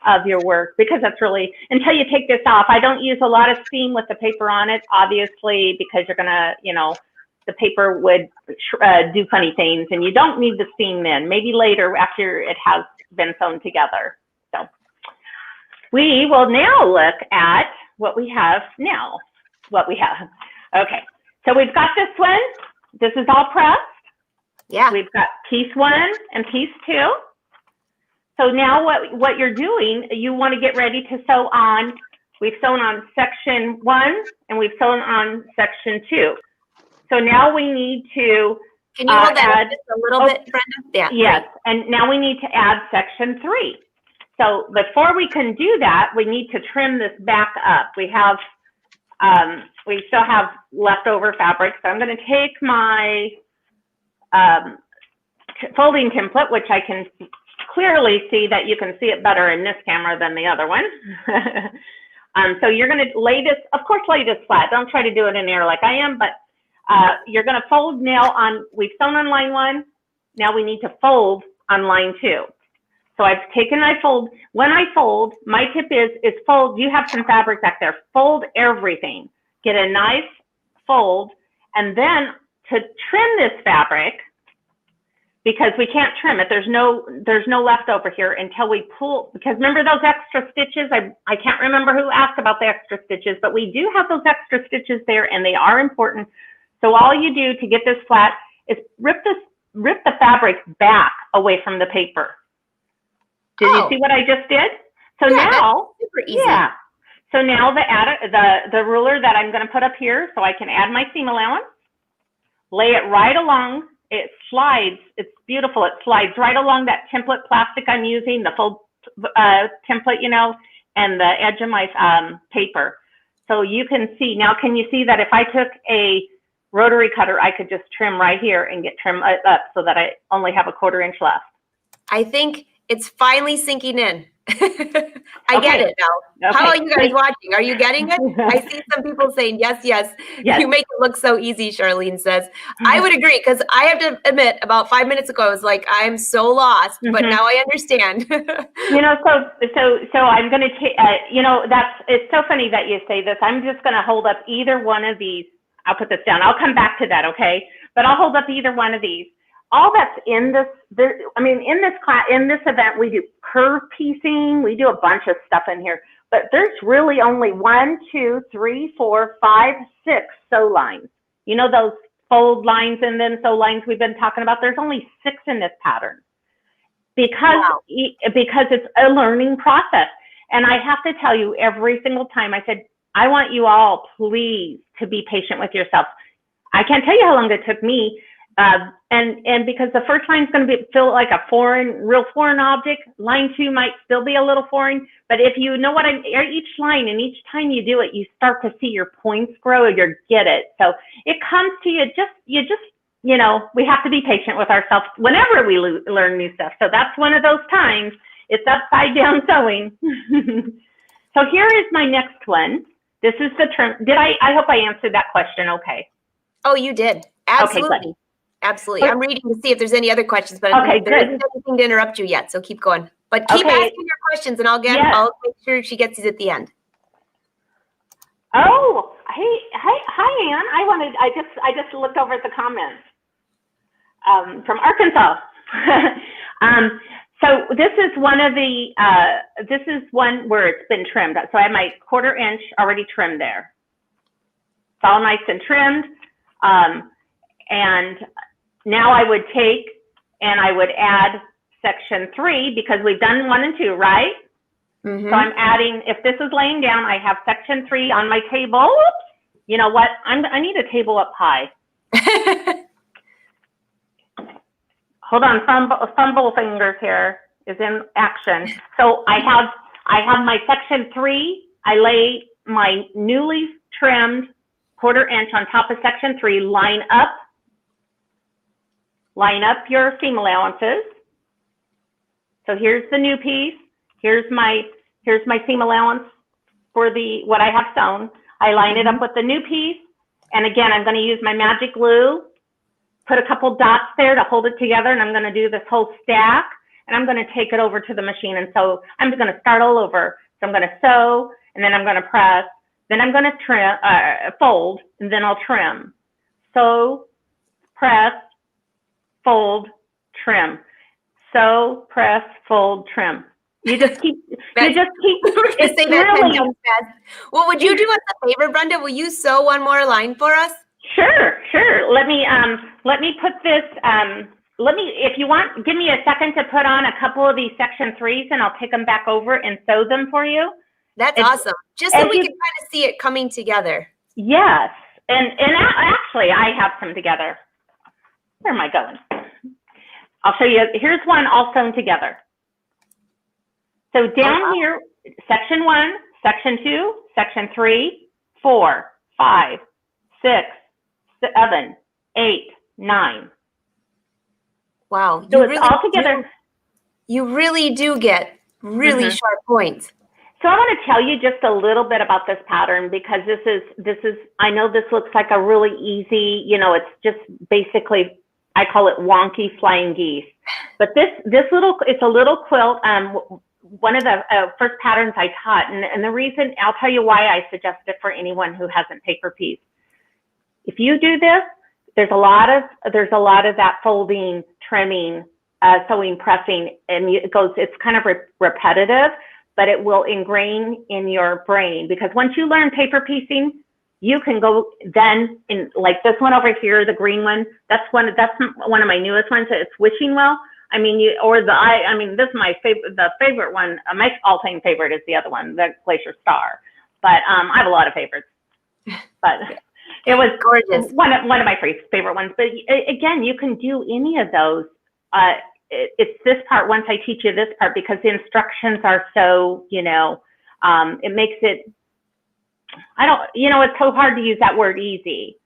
of your work, because that's really, until you take this off. I don't use a lot of seam with the paper on it, obviously, because you're gonna, you know, the paper would do funny things, and you don't need the seam then, maybe later after it has been sewn together. So we will now look at what we have now. Okay, so we've got this one. This is all pressed. Yeah. We've got piece 1 and piece 2. So now what you're doing, you want to get ready to sew on. We've sewn on section 1 and we've sewn on section 2. So now we need to Can you hold that just a little bit, Brenda? Yeah. Yes, and now we need to add section 3. So before we can do that, we need to trim this back up. We have, we still have leftover fabric. So I'm going to take my folding template, which I can clearly see that you can see it better in this camera than the other one. So you're going to lay this, of course, lay this flat. Don't try to do it in air like I am, but you're going to fold now on, we've sewn on line 1. Now we need to fold on line 2. So I've taken my fold. When I fold, my tip is fold. You have some fabric back there. Fold everything. Get a nice fold. And then to trim this fabric, because we can't trim it, there's no leftover here until we pull, because remember those extra stitches? I can't remember who asked about the extra stitches, but we do have those extra stitches there, and they are important. So all you do to get this flat is rip the fabric back away from the paper. Did you see what I just did? So yeah, now, super easy. Yeah. So now the ruler that I'm going to put up here, so I can add my seam allowance, lay it right along it slides. It's beautiful. It slides right along that template plastic I'm using, the full template, you know, and the edge of my paper. So you can see, now can you see that if I took a rotary cutter, I could just trim right here and get trim up so that I only have a 1/4 inch left. I think it's finally sinking in. I get it now. Okay. How are you guys watching? Are you getting it? I see some people saying, yes, yes. You make it look so easy, Charlene says. I would agree, because I have to admit, about 5 minutes ago, I was like, I'm so lost, but now I understand. You know, so I'm going to take, you know, it's so funny that you say this. I'm just going to hold up either one of these. I'll put this down. I'll come back to that, okay? But I'll hold up either one of these. All that's in this, in this class, in this event, we do curve piecing. We do a bunch of stuff in here, but there's really only 1, 2, 3, 4, 5, 6 sew lines. You know, those fold lines and then sew lines we've been talking about? There's only 6 in this pattern because it's a learning process. And I have to tell you, every single time I said, I want you all, please, to be patient with yourself. I can't tell you how long it took me. And because the first line is going to feel like a real foreign object. Line 2 might still be a little foreign, but if you know what each line and each time you do it, you start to see your points grow or you get it. So it comes to you you know, we have to be patient with ourselves whenever we learn new stuff. So that's one of those times. It's upside down sewing. So here is my next one. This is the trim. I hope I answered that question okay. Oh, you did. Absolutely. Okay, absolutely. I'm reading to see if there's any other questions, but there isn't anything to interrupt you yet, so keep going. But keep asking your questions, and I'll make sure she gets these at the end. Oh, hi, Ann. I just looked over at the comments from Arkansas. So this is one where it's been trimmed. So I have my 1/4 inch already trimmed there. It's all nice and trimmed. And now I would take and I would add section 3 because we've done 1 and 2, right? So I'm adding, if this is laying down, I have section 3 on my table. Oops. You know what? I need a table up high. Hold on, fumble fingers here is in action. So I have my section 3. I lay my newly trimmed 1/4 inch on top of section 3. Line up your seam allowances. So here's the new piece. Here's my seam allowance for what I have sewn. I line it up with the new piece. And again, I'm going to use my magic glue, put a couple dots there to hold it together, and I'm going to do this whole stack, and I'm going to take it over to the machine. And so I'm just going to start all over. So I'm going to sew, and then I'm going to press, then I'm going to trim, fold, and then I'll trim. Sew, press, fold, trim. Sew, press, fold, trim. You just keep, it's say that 10 times fast. Well, would you do us a favor, Brenda? Will you sew one more line for us? Sure. Let me put this, if you want, give me a second to put on a couple of these section 3s and I'll take them back over and sew them for you. That's awesome. Just so we can kind of see it coming together. Yes. And actually I have some together. Where am I going? I'll show you. Here's one all sewn together. So down here, section 1, section 2, section 3, 4, 5, 6, 7, 8, 9. Wow. So it's all together. You really do get really sharp points. So I want to tell you just a little bit about this pattern because this is, I know this looks like a really easy, you know, it's just basically, I call it wonky flying geese. But it's a little quilt. One of the first patterns I taught, and the reason, I'll tell you why I suggest it for anyone who hasn't paper pieced. If you do this, there's a lot of that folding, trimming, sewing, pressing, and it's kind of repetitive, but it will ingrain in your brain because once you learn paper piecing, you can go then in like this one over here, the green one. That's one of my newest ones. It's wishing well. I mean, this is my favorite. The favorite one, my all-time favorite is the other one, the Glacier Star. But I have a lot of favorites. But It was gorgeous. One of my favorite ones. But again, you can do any of those. It's this part once I teach you this part, because the instructions are so, it makes it, it's so hard to use that word easy.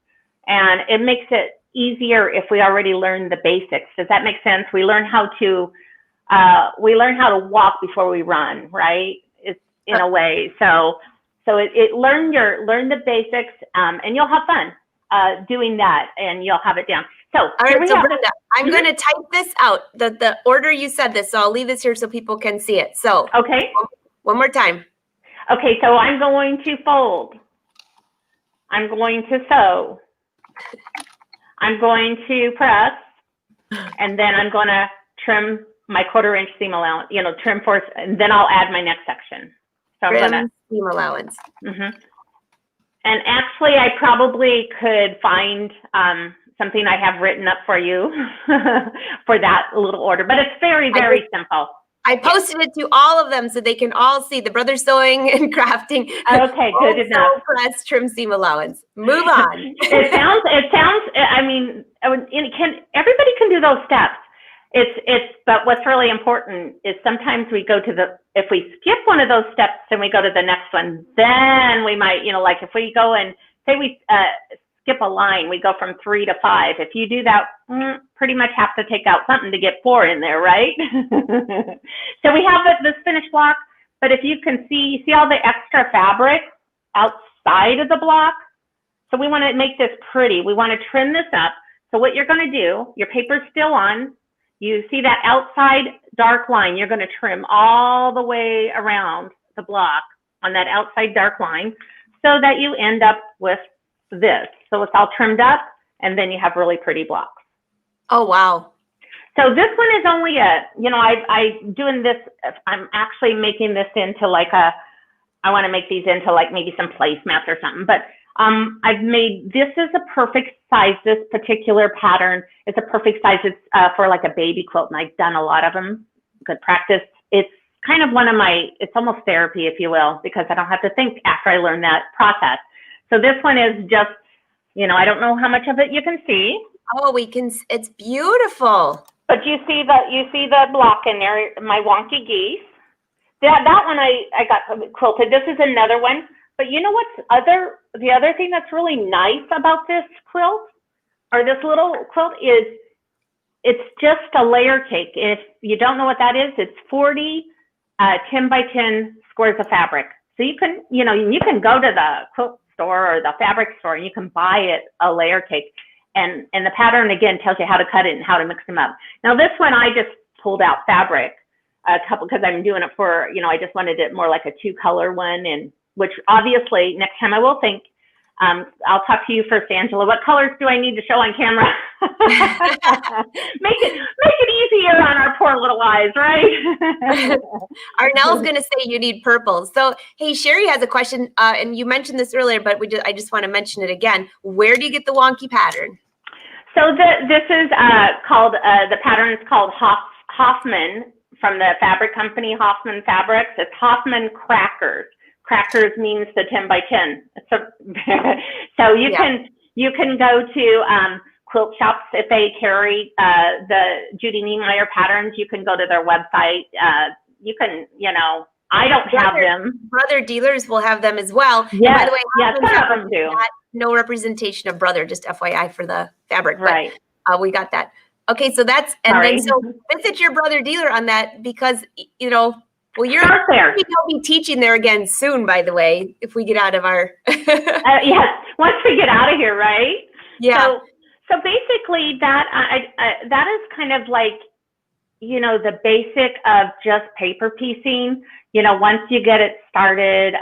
And it makes it easier if we already learn the basics. Does that make sense? We learn how to walk before we run, right? It's in a way. So learn the basics, and you'll have fun doing that, and you'll have it down. So, all right, so Brenda, I'm going to type this out, the order you said this, so I'll leave this here so people can see it. So, okay. One more time. Okay, so I'm going to fold. I'm going to sew. I'm going to press, and then I'm going to trim my 1/4 inch seam allowance, trim for, and then I'll add my next section. So I'm going to seam allowance. And actually, I probably could find something I have written up for you for that little order, but it's very, very simple. I posted it to all of them so they can all see the brother sewing and crafting. Okay, good enough. Press, trim, seam allowance. Move on. It sounds. I mean, everybody can do those steps. But what's really important is sometimes we go to if we skip one of those steps and we go to the next one, then we might, like if we go and say we skip a line, we go from 3 to 5. If you do that, pretty much have to take out something to get 4 in there, right? So we have this finished block, but if you can see all the extra fabric outside of the block. So we want to make this pretty. We want to trim this up. So what you're going to do, your paper's still on. You see that outside dark line, you're going to trim all the way around the block on that outside dark line so that you end up with this. So it's all trimmed up, and then you have really pretty blocks. Oh, wow. So this one is only I'm actually making this into I want to make these into maybe some placemats or something, but I've made, this is a perfect size. This particular pattern is a perfect size. It's for a baby quilt, and I've done a lot of them. Good practice. It's kind of it's almost therapy, if you will, because I don't have to think after I learn that process. So this one is just, I don't know how much of it you can see. Oh, it's beautiful. But you see the block in there, my wonky geese. That one I got quilted. This is another one. But you know the other thing that's really nice about this quilt, or this little quilt, is it's just a layer cake. If you don't know what that is, it's 40 10 by 10 squares of fabric. So you can, you can go to the quilt store or the fabric store and you can buy it a layer cake. And the pattern, again, tells you how to cut it and how to mix them up. Now this one, I just pulled out fabric a couple, because I'm doing it for, I just wanted it more like a 2-color one, and which obviously next time I will think, I'll talk to you first, Angela. What colors do I need to show on camera? make it easier on our poor little eyes, right? Arnell's going to say you need purple. So, hey, Sherry has a question, and you mentioned this earlier, but I just want to mention it again. Where do you get the wonky pattern? So this is called, the pattern is called Hoffman, from the fabric company, Hoffman Fabrics. It's Hoffman Crackers. Crackers means the 10 by 10. So you can go to quilt shops if they carry the Judy Niemeyer patterns. You can go to their website. You can, I don't have them. Brother dealers will have them as well. Yes, and by the way, yes, some of them do. No representation of brother, just FYI for the fabric. Right. But we got that. Okay, so that's, and Sorry. then so visit your brother dealer on that, because, well, you'll be teaching there again soon, by the way, if we get out of our. Yes, once we get out of here, right? Yeah. So basically that is kind of like, the basic of just paper piecing. Once you get it started,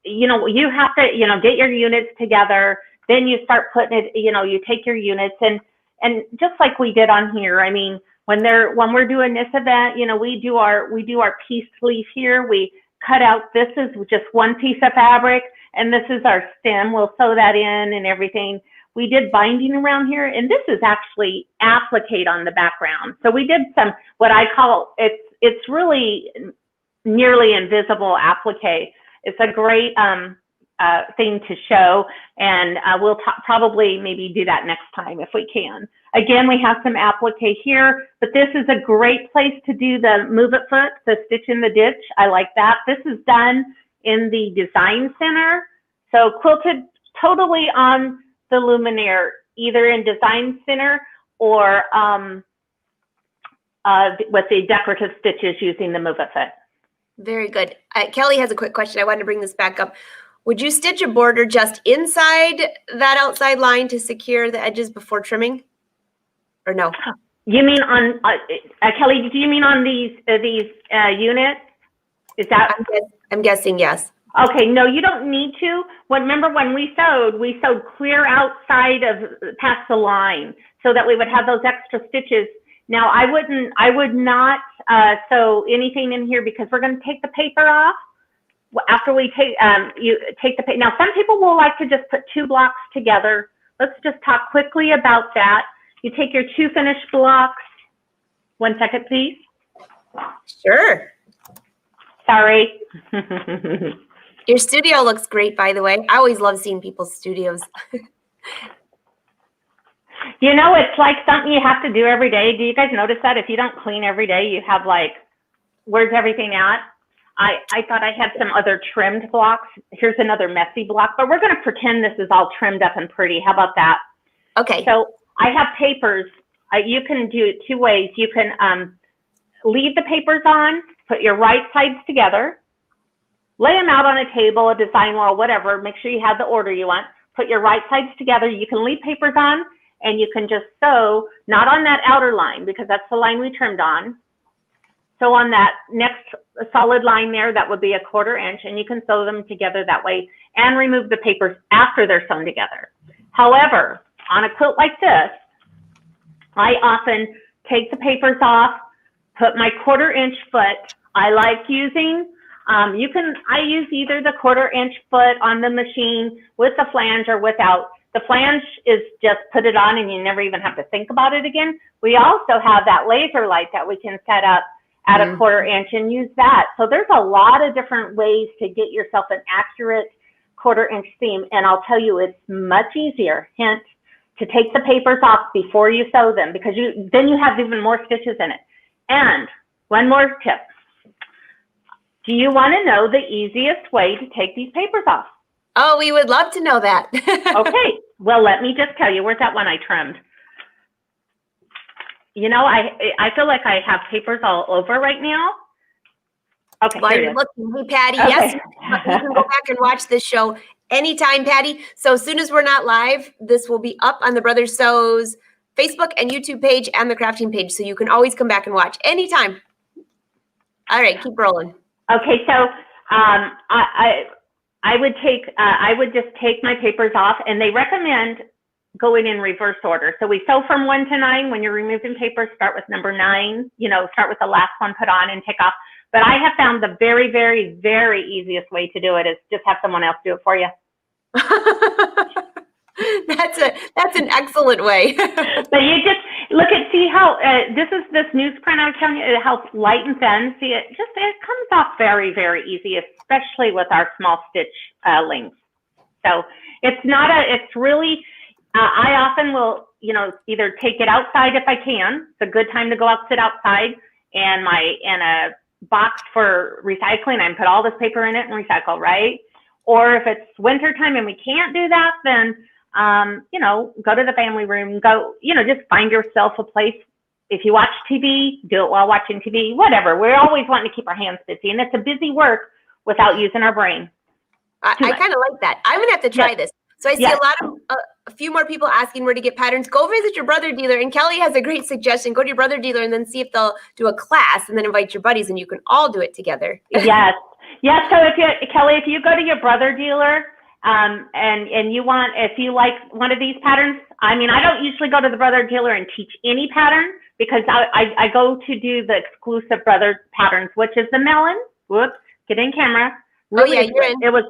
you have to, get your units together. Then you start putting it, you take your units and just like we did on here. I mean, when we're doing this event, we do our piece sleeve here. We cut out, this is just one piece of fabric, and this is our stem. We'll sew that in and everything. We did binding around here, and this is actually applique on the background. So we did some, what I call, it's really nearly invisible applique. It's a great thing to show, and we'll probably maybe do that next time if we can. Again, we have some applique here, but this is a great place to do the move it foot, the stitch in the ditch. I like that. This is done in the design center. So quilted totally on the luminaire, either in design center or with the decorative stitches using the move it foot. Very good. Kelly has a quick question. I wanted to bring this back up. Would you stitch a border just inside that outside line to secure the edges before trimming, or no? You mean on Kelly? Do you mean on these units? Is that? I'm guessing yes. Okay, no, you don't need to. Remember when we sewed clear outside of past the line so that we would have those extra stitches. Now I would not sew anything in here because we're going to take the paper off after we you take the paper. Now some people will like to just put two blocks together. Let's just talk quickly about that. You take your two finished blocks. 1 second, please. Sure. Sorry. Your studio looks great, by the way. I always love seeing people's studios. You know, it's like something you have to do every day. Do you guys notice that? If you don't clean every day, you have like, where's everything at? I thought I had some other trimmed blocks. Here's another messy block, but we're going to pretend this is all trimmed up and pretty. How about that? Okay. So I have papers. You can do it two ways. You can leave the papers on, put your right sides together, lay them out on a table, a design wall, whatever. Make sure you have the order you want. Put your right sides together. You can leave papers on, and you can just sew, not on that outer line because that's the line we trimmed on. So on that next solid line there, that would be 1/4 inch, and you can sew them together that way and remove the papers after they're sewn together. However, on a quilt like this, I often take the papers off, put my 1/4 inch foot. I like using, I use either the 1/4 inch foot on the machine with the flange or without. The flange is just put it on and you never even have to think about it again. We also have that laser light that we can set up at 1/4 inch and use that. So there's a lot of different ways to get yourself an accurate 1/4 inch seam. And I'll tell you, it's much easier, hint, to take the papers off before you sew them because then you have even more stitches in it. And one more tip. Do you want to know the easiest way to take these papers off? Oh, we would love to know that. Okay, well, let me just tell you. Where's that one I trimmed? You know, I feel like I have papers all over right now. Okay, While you're looking, hey, Patty, okay. Yes, you can go back and watch this show anytime, Patty. So as soon as we're not live, this will be up on the Brothers Sews Facebook and YouTube page and the crafting page. So you can always come back and watch anytime. All right, keep rolling. Okay, so I would just take my papers off, and they recommend going in reverse order. So we sew from 1 to 9. When you're removing papers, start with number 9. You know, start with the last one put on and take off. But I have found the very, very, very easiest way to do it is just have someone else do it for you. That's an excellent way. But you just look at, see how this newsprint I was telling you, how light and thin. See, it comes off very, very easy, especially with our small stitch lengths. So it's really, I often will, you know, either take it outside if I can. It's a good time to go out, sit outside, and a box for recycling. I put all this paper in it and recycle, right? Or if it's winter time and we can't do that, then you know, go to the family room, just find yourself a place. If you watch TV, do it while watching TV, whatever. We're always wanting to keep our hands busy, and it's a busy work without using our brain. I kind of like that. I'm going to have to try this. So I see a few more people asking where to get patterns. Go visit your brother dealer. And Kelly has a great suggestion. Go to your brother dealer and then see if they'll do a class and then invite your buddies and you can all do it together. Yes. Yes. So Kelly, if you go to your brother dealer, and if you like one of these patterns, I mean, I don't usually go to the brother dealer and teach any pattern because I go to do the exclusive brother patterns, which is the melon. Whoops, get in camera. Really, you're in. It was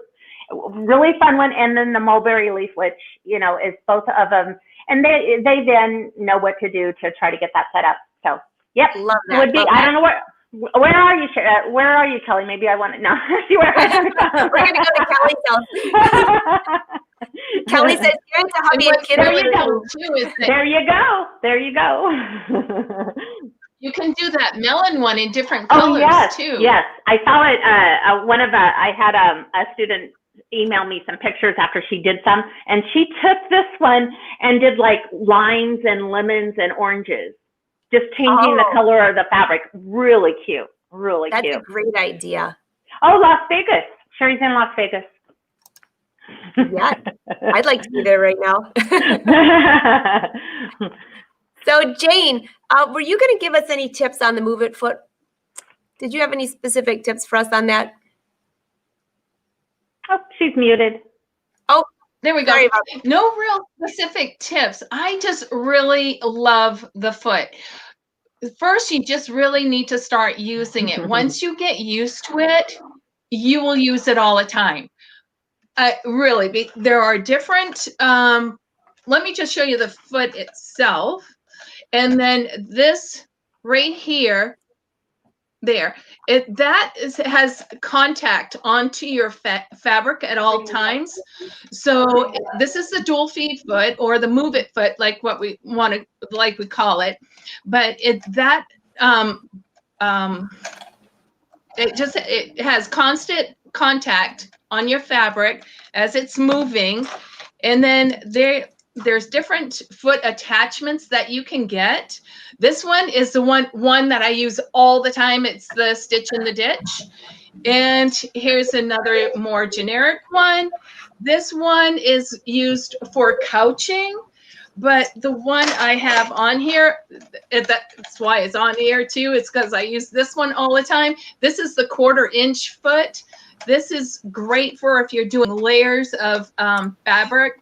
a really fun one. And then the mulberry leaf, which, you know, is both of them. And they then know what to do to try to get that set up. So, yep. Love that. Would be, I don't know Where are you? Where are you, Kelly? Maybe I want to know. We're going to go to Kelly's house. Kelly says, "Here's a hubby and kids." There you go. Too, is that There you go. There you go. you can do that melon one in different colors too. Yes, I saw it. I had a student email me some pictures after she did some, and she took this one and did like limes and lemons and oranges, just changing the color of the fabric. Really cute. Really cute. That's a great idea. Oh, Las Vegas. Sherry's in Las Vegas. Yeah, I'd like to be there right now. So Jane, were you going to give us any tips on the Move It foot? Did you have any specific tips for us on that? Oh, she's muted. Oh, there we go. No real specific tips. I just really love the foot. First, you just really need to start using it. Once you get used to it, you will use it all the time. Really, there are different, let me just show you the foot itself. And then this right here, has contact onto your fabric at all times. So this is the dual feed foot, or the Move It foot, like what we want to, like we call it. But it has constant contact on your fabric as it's moving. And then there's different foot attachments that you can get. This one is the one that I use all the time. It's the Stitch in the Ditch. And here's another more generic one. This one is used for couching, but the one I have on here, that's why it's on here too. It's because I use this one all the time. This is the 1/4 inch foot. This is great for if you're doing layers of fabric.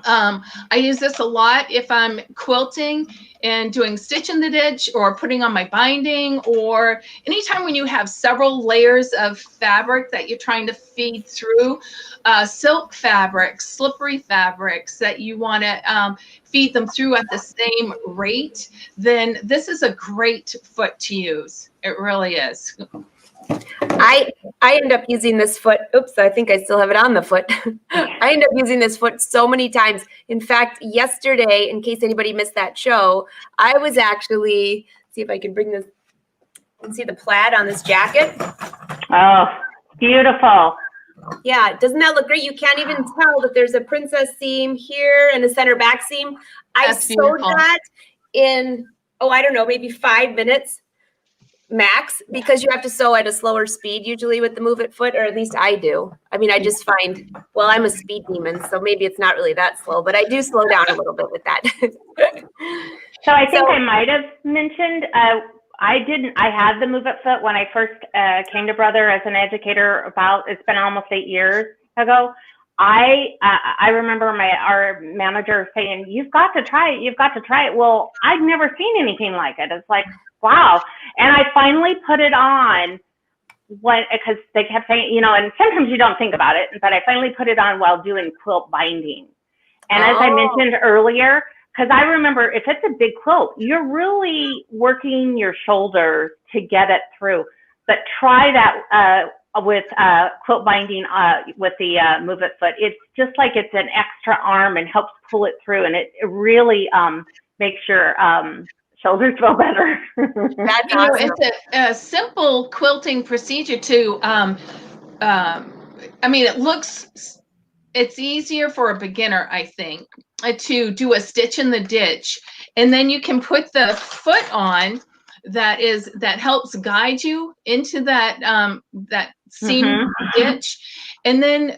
I use this a lot if I'm quilting and doing Stitch in the Ditch, or putting on my binding, or anytime when you have several layers of fabric that you're trying to feed through, silk fabrics, slippery fabrics that you want to feed them through at the same rate, then this is a great foot to use. It really is. I end up using this foot. Oops, I think I still have it on the foot. I end up using this foot so many times. In fact, yesterday, in case anybody missed that show, I was actually, see if I can bring this, you can see the plaid on this jacket. Oh, beautiful. Yeah, doesn't that look great? You can't even tell that there's a princess seam here and a center back seam. I sewed that in, I don't know, maybe 5 minutes. Max, because you have to sew at a slower speed usually with the Move It foot, or at least I do. I mean, I just find, well, I'm a speed demon, so maybe it's not really that slow, but I do slow down a little bit with that. So I think I might have mentioned, I had the Move It foot when I first came to Brother as an educator it's been almost 8 years ago. I remember our manager saying, "You've got to try it. You've got to try it." Well, I'd never seen anything like it. It's like, wow. And I finally put it on because they kept saying, and sometimes you don't think about it, but I finally put it on while doing quilt binding. And as I mentioned earlier, because I remember if it's a big quilt, you're really working your shoulders to get it through. But try that with quilt binding with the Move It foot. It's just like it's an extra arm and helps pull it through, and it really makes your shoulders feel better. That's awesome. It's a simple quilting procedure to, I mean, it's easier for a beginner, I think, to do a Stitch in the Ditch, and then you can put the foot on that helps guide you into that seam ditch. And then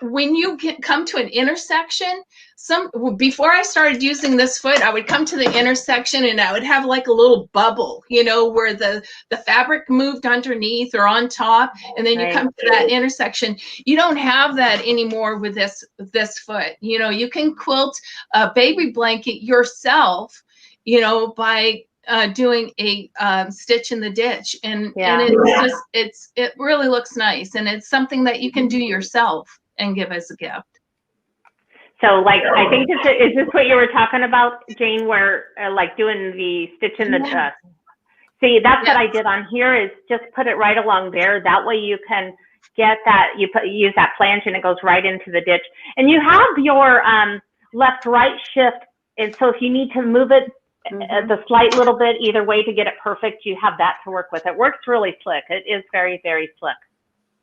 when you come to an intersection, before I started using this foot, I would come to the intersection and I would have like a little bubble, where the fabric moved underneath or on top, and then you come to that intersection. You don't have that anymore with this foot. You can quilt a baby blanket yourself, by doing a Stitch in the Ditch, and it really looks nice, and it's something that you can do yourself and give as a gift. So, like, I think is this what you were talking about, Jane? Where like doing the Stitch in the See, that's what I did on here, is just put it right along there. That way you can get that, use that flange and it goes right into the ditch. And you have your left-right shift. And so if you need to move it the slight little bit either way to get it perfect, you have that to work with. It works really slick. It is very, very slick.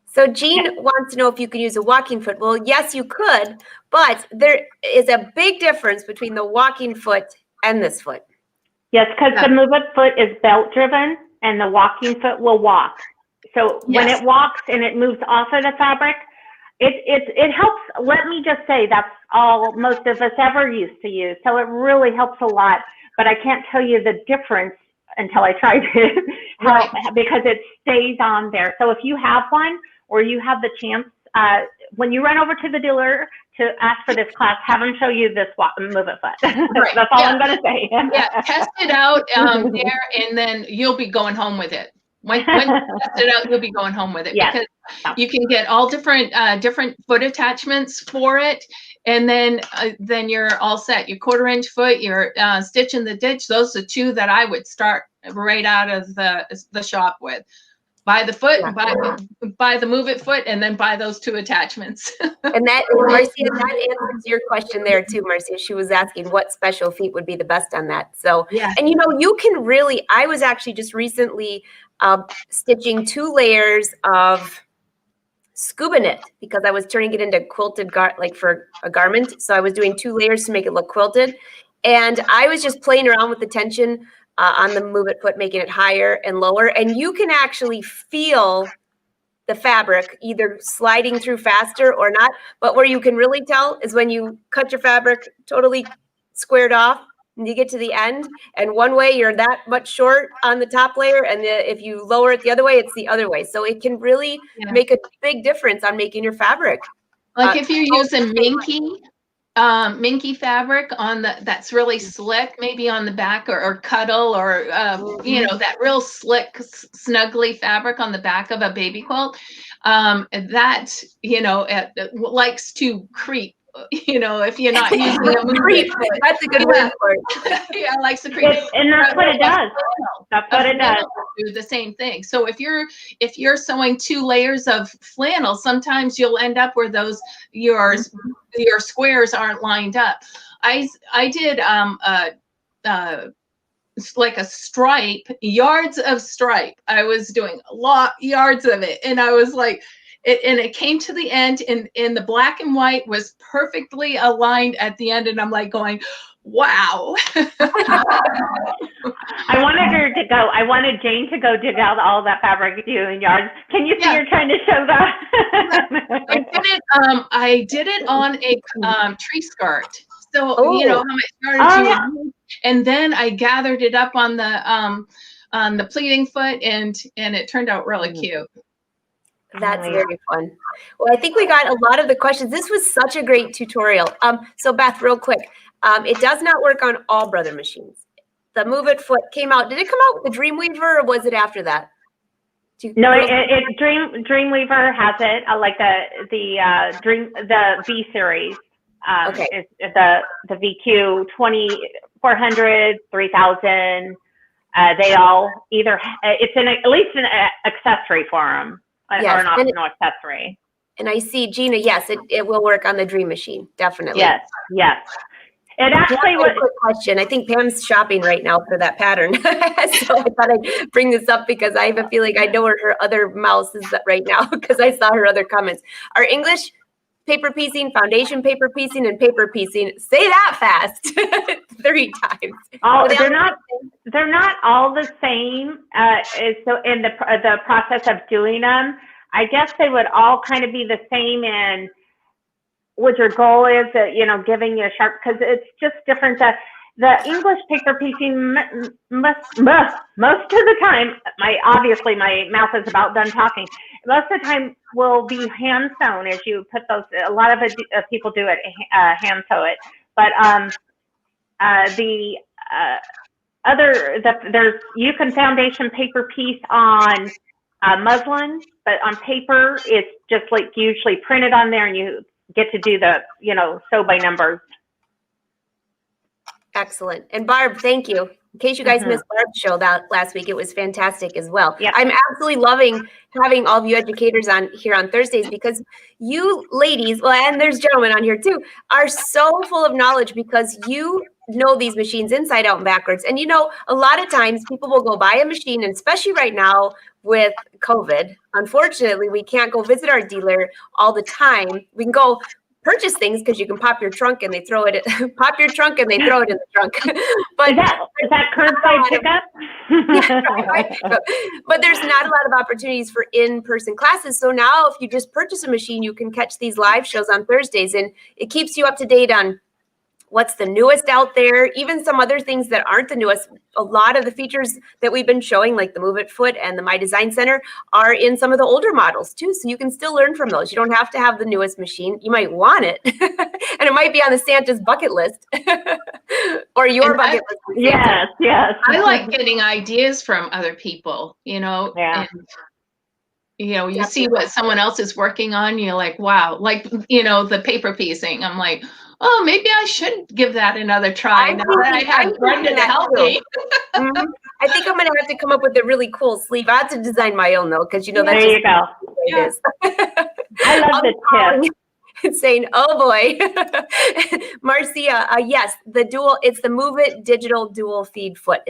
So Jean wants to know if you could use a walking foot. Well, yes, you could, but there is a big difference between the walking foot and this foot. Yes, because the move it foot is belt driven and the walking foot will walk. So when it walks and it moves off of the fabric, it helps. Let me just say, that's all most of us ever used to use. So it really helps a lot, but I can't tell you the difference until I tried it, because it stays on there. So if you have one, or you have the chance, when you run over to the dealer to ask for this class, have them show you this move it foot. That's all I'm going to say. Test it out there, and then you'll be going home with it. When you test it out, you'll be going home with it, because you can get all different foot attachments for it, and then you're all set. Your 1/4-inch foot, your stitch in the ditch. Those are two that I would start right out of the shop with. Buy the foot, buy the move it foot, and then buy those two attachments. And that, Marcia, that answers your question there too, Marcia. She was asking what special feet would be the best on that. So, and you can really, I was actually just recently stitching 2 layers of scuba knit because I was turning it into quilted, like for a garment. So I was doing 2 layers to make it look quilted. And I was just playing around with the tension on the move it foot, making it higher and lower. And you can actually feel the fabric either sliding through faster or not. But where you can really tell is when you cut your fabric totally squared off and you get to the end, and one way you're that much short on the top layer, and if you lower it the other way, it's the other way. So it can really make a big difference on making your fabric. Like if you're using minky fabric on that's really slick, maybe on the back, or cuddle, or that real slick snuggly fabric on the back of a baby quilt, that it likes to creep, if you're not using a creep. That's a good word for it. It likes to creep. And that's what it does. That's what it does. Do the same thing. So if you're sewing 2 layers of flannel, sometimes you'll end up where your squares aren't lined up. I did like a stripe, yards of stripe. I was doing yards of it, and I was like, it came to the end, and the black and white was perfectly aligned at the end, and I'm like going, wow. I wanted Jane to go dig out all that fabric in yards. Can you see her trying to show that? I did it on a tree skirt. So you know how I started to, and then I gathered it up on the pleating foot, and it turned out really cute. That's very fun. Well, I think we got a lot of the questions. This was such a great tutorial. So Beth, real quick, it does not work on all Brother machines. The Move It Foot came out. Did it come out with the Dreamweaver, or was it after that? No, Dreamweaver has it. Like the V series. Is the VQ 2400, 3000. They all either it's at least an accessory for them. Or not, no accessory. And I see, Gina, yes, it will work on the Dream Machine, definitely. Yes. It actually was a quick question. I think Pam's shopping right now for that pattern. So I thought I'd bring this up because I have a feeling I know where her other mouse is right now because I saw her other comments. Our English paper piecing, foundation paper piecing, and paper piecing. Say that fast 3 times. They're not all the same. So in the process of doing them, I guess they would all kind of be the same in what your goal is, giving you a sharp, because it's just different. The English paper piecing, most of the time, obviously my mouth is about done talking. Most of the time will be hand sewn as you put those. A lot of people do it hand sew it, but you can foundation paper piece on muslin, but on paper it's just like usually printed on there, and you get to do the sew by numbers. Excellent. And Barb, thank you. In case you guys missed Barb's show that last week, it was fantastic as well. Yep. I'm absolutely loving having all of you educators on here on Thursdays because you ladies, well, and there's gentlemen on here too, are so full of knowledge because you know these machines inside out and backwards. And you know, a lot of times people will go buy a machine, and especially right now with COVID, unfortunately, we can't go visit our dealer all the time. We can go purchase things because you can pop your trunk and they throw it pop your trunk and they throw it in the trunk. But is that curbside pickup? Yeah, right. But there's not a lot of opportunities for in-person classes. So now if you just purchase a machine, you can catch these live shows on Thursdays, and it keeps you up to date on what's the newest out there, even some other things that aren't the newest. A lot of the features that we've been showing, like the Move It Foot and the My Design Center, are in some of the older models too. So you can still learn from those. You don't have to have the newest machine. You might want it. And it might be on the Santa's bucket list or your bucket list. Yes, yes. I like getting ideas from other people, Yeah. And, you see what someone else is working on, you're like, wow, like, the paper piecing. I'm like, oh, maybe I should give that another try now that I have Brenda to help me. I think I'm going to have to come up with a really cool sleeve. I have to design my own though, because that's there you go. It is. I love the tip. It's saying, oh boy. Marcia, yes, it's the Move It Digital Dual Feed Foot.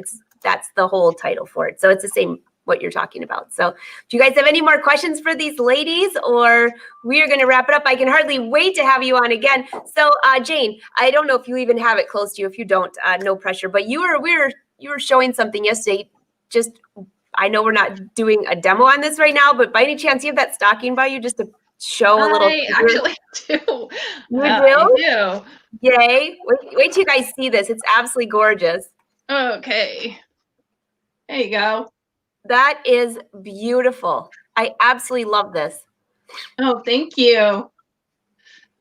That's the whole title for it. So it's the same what you're talking about. So do you guys have any more questions for these ladies, or we are going to wrap it up? I can hardly wait to have you on again. So Jane, I don't know if you even have it close to you. If you don't, no pressure, but you were showing something yesterday. I know we're not doing a demo on this right now, but by any chance you have that stocking by you just to show a little? I actually do. You do? I do. Yay. Wait till you guys see this. It's absolutely gorgeous. Okay. There you go. That is beautiful. I absolutely love this. Oh, thank you.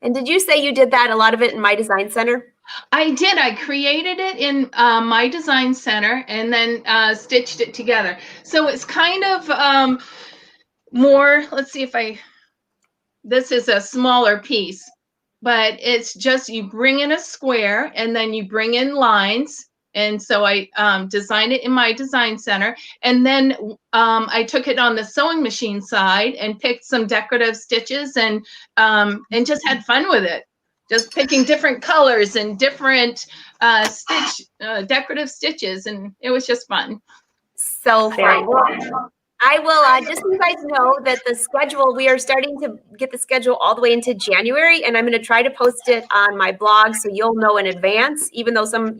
And did you say you did a lot of it in My Design Center? I did. I created it in My Design Center and then stitched it together. So it's kind of more, let's see this is a smaller piece, but it's just, you bring in a square and then you bring in lines. And so I designed it in My Design Center. And then I took it on the sewing machine side and picked some decorative stitches and just had fun with it. Just picking different colors and different decorative stitches. And it was just fun. So fun. I will, just so you guys know that the schedule, we are starting to get the schedule all the way into January, and I'm going to try to post it on my blog so you'll know in advance, even though some,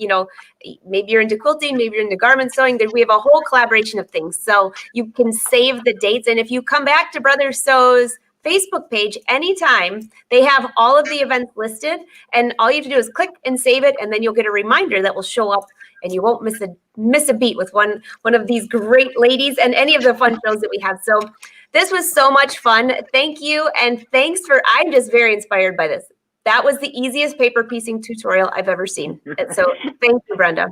maybe you're into quilting, maybe you're into garment sewing, we have a whole collaboration of things. So you can save the dates. And if you come back to Brother Sew's Facebook page anytime, they have all of the events listed, and all you have to do is click and save it, and then you'll get a reminder that will show up, and you won't miss a beat with one of these great ladies and any of the fun shows that we have. So this was so much fun. Thank you, and I'm just very inspired by this. That was the easiest paper piecing tutorial I've ever seen. So thank you, Brenda.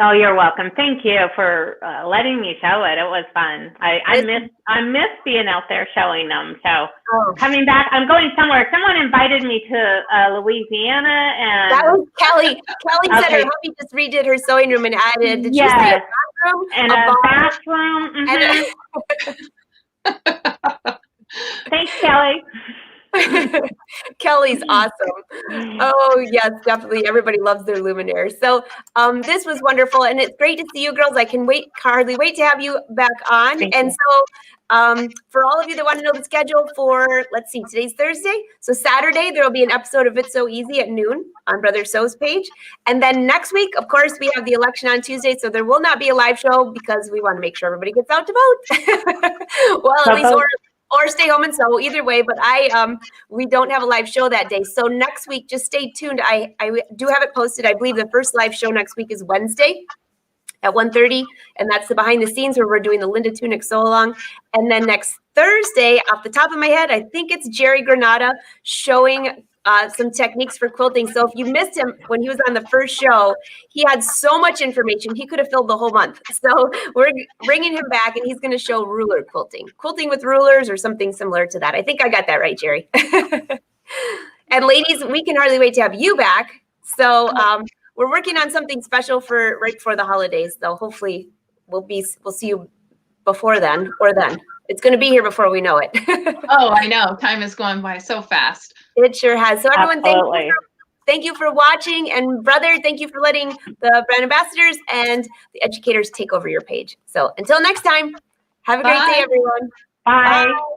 Oh, you're welcome. Thank you for letting me show it. It was fun. I miss being out there showing them. So coming back, I'm going somewhere. Someone invited me to Louisiana, and that was Kelly. Kelly said her hubby just redid her sewing room and added. Did you say a bathroom? And a bathroom. Thanks, Kelly. Kelly's awesome. Oh yes, definitely. Everybody loves their luminaire. So this was wonderful, and it's great to see you girls. I can hardly wait to have you back on. So for all of you that want to know the schedule for, let's see, today's Thursday. So Saturday, there will be an episode of It's So Easy at noon on Brother Sew's page. And then next week, of course, we have the election on Tuesday. So there will not be a live show because we want to make sure everybody gets out to vote. Well, at least or stay home and sew, either way. But we don't have a live show that day. So next week, just stay tuned. I do have it posted. I believe the first live show next week is Wednesday at 1:30, and that's the behind the scenes where we're doing the Linda Tunic sew along. And then next Thursday, off the top of my head, I think it's Jerry Granada showing some techniques for quilting. So if you missed him when he was on the first show, he had so much information. He could have filled the whole month. So we're bringing him back, and he's going to show ruler quilting with rulers or something similar to that. I think I got that right, Jerry. And ladies, we can hardly wait to have you back. So we're working on something special for right before the holidays, though. Hopefully we'll see you before then or then. It's going to be here before we know it. Oh, I know. Time is going by so fast. It sure has. So everyone, Absolutely. thank you for watching. And brother, thank you for letting the brand ambassadors and the educators take over your page. So until next time, have a great day, Bye. everyone. Bye. Bye.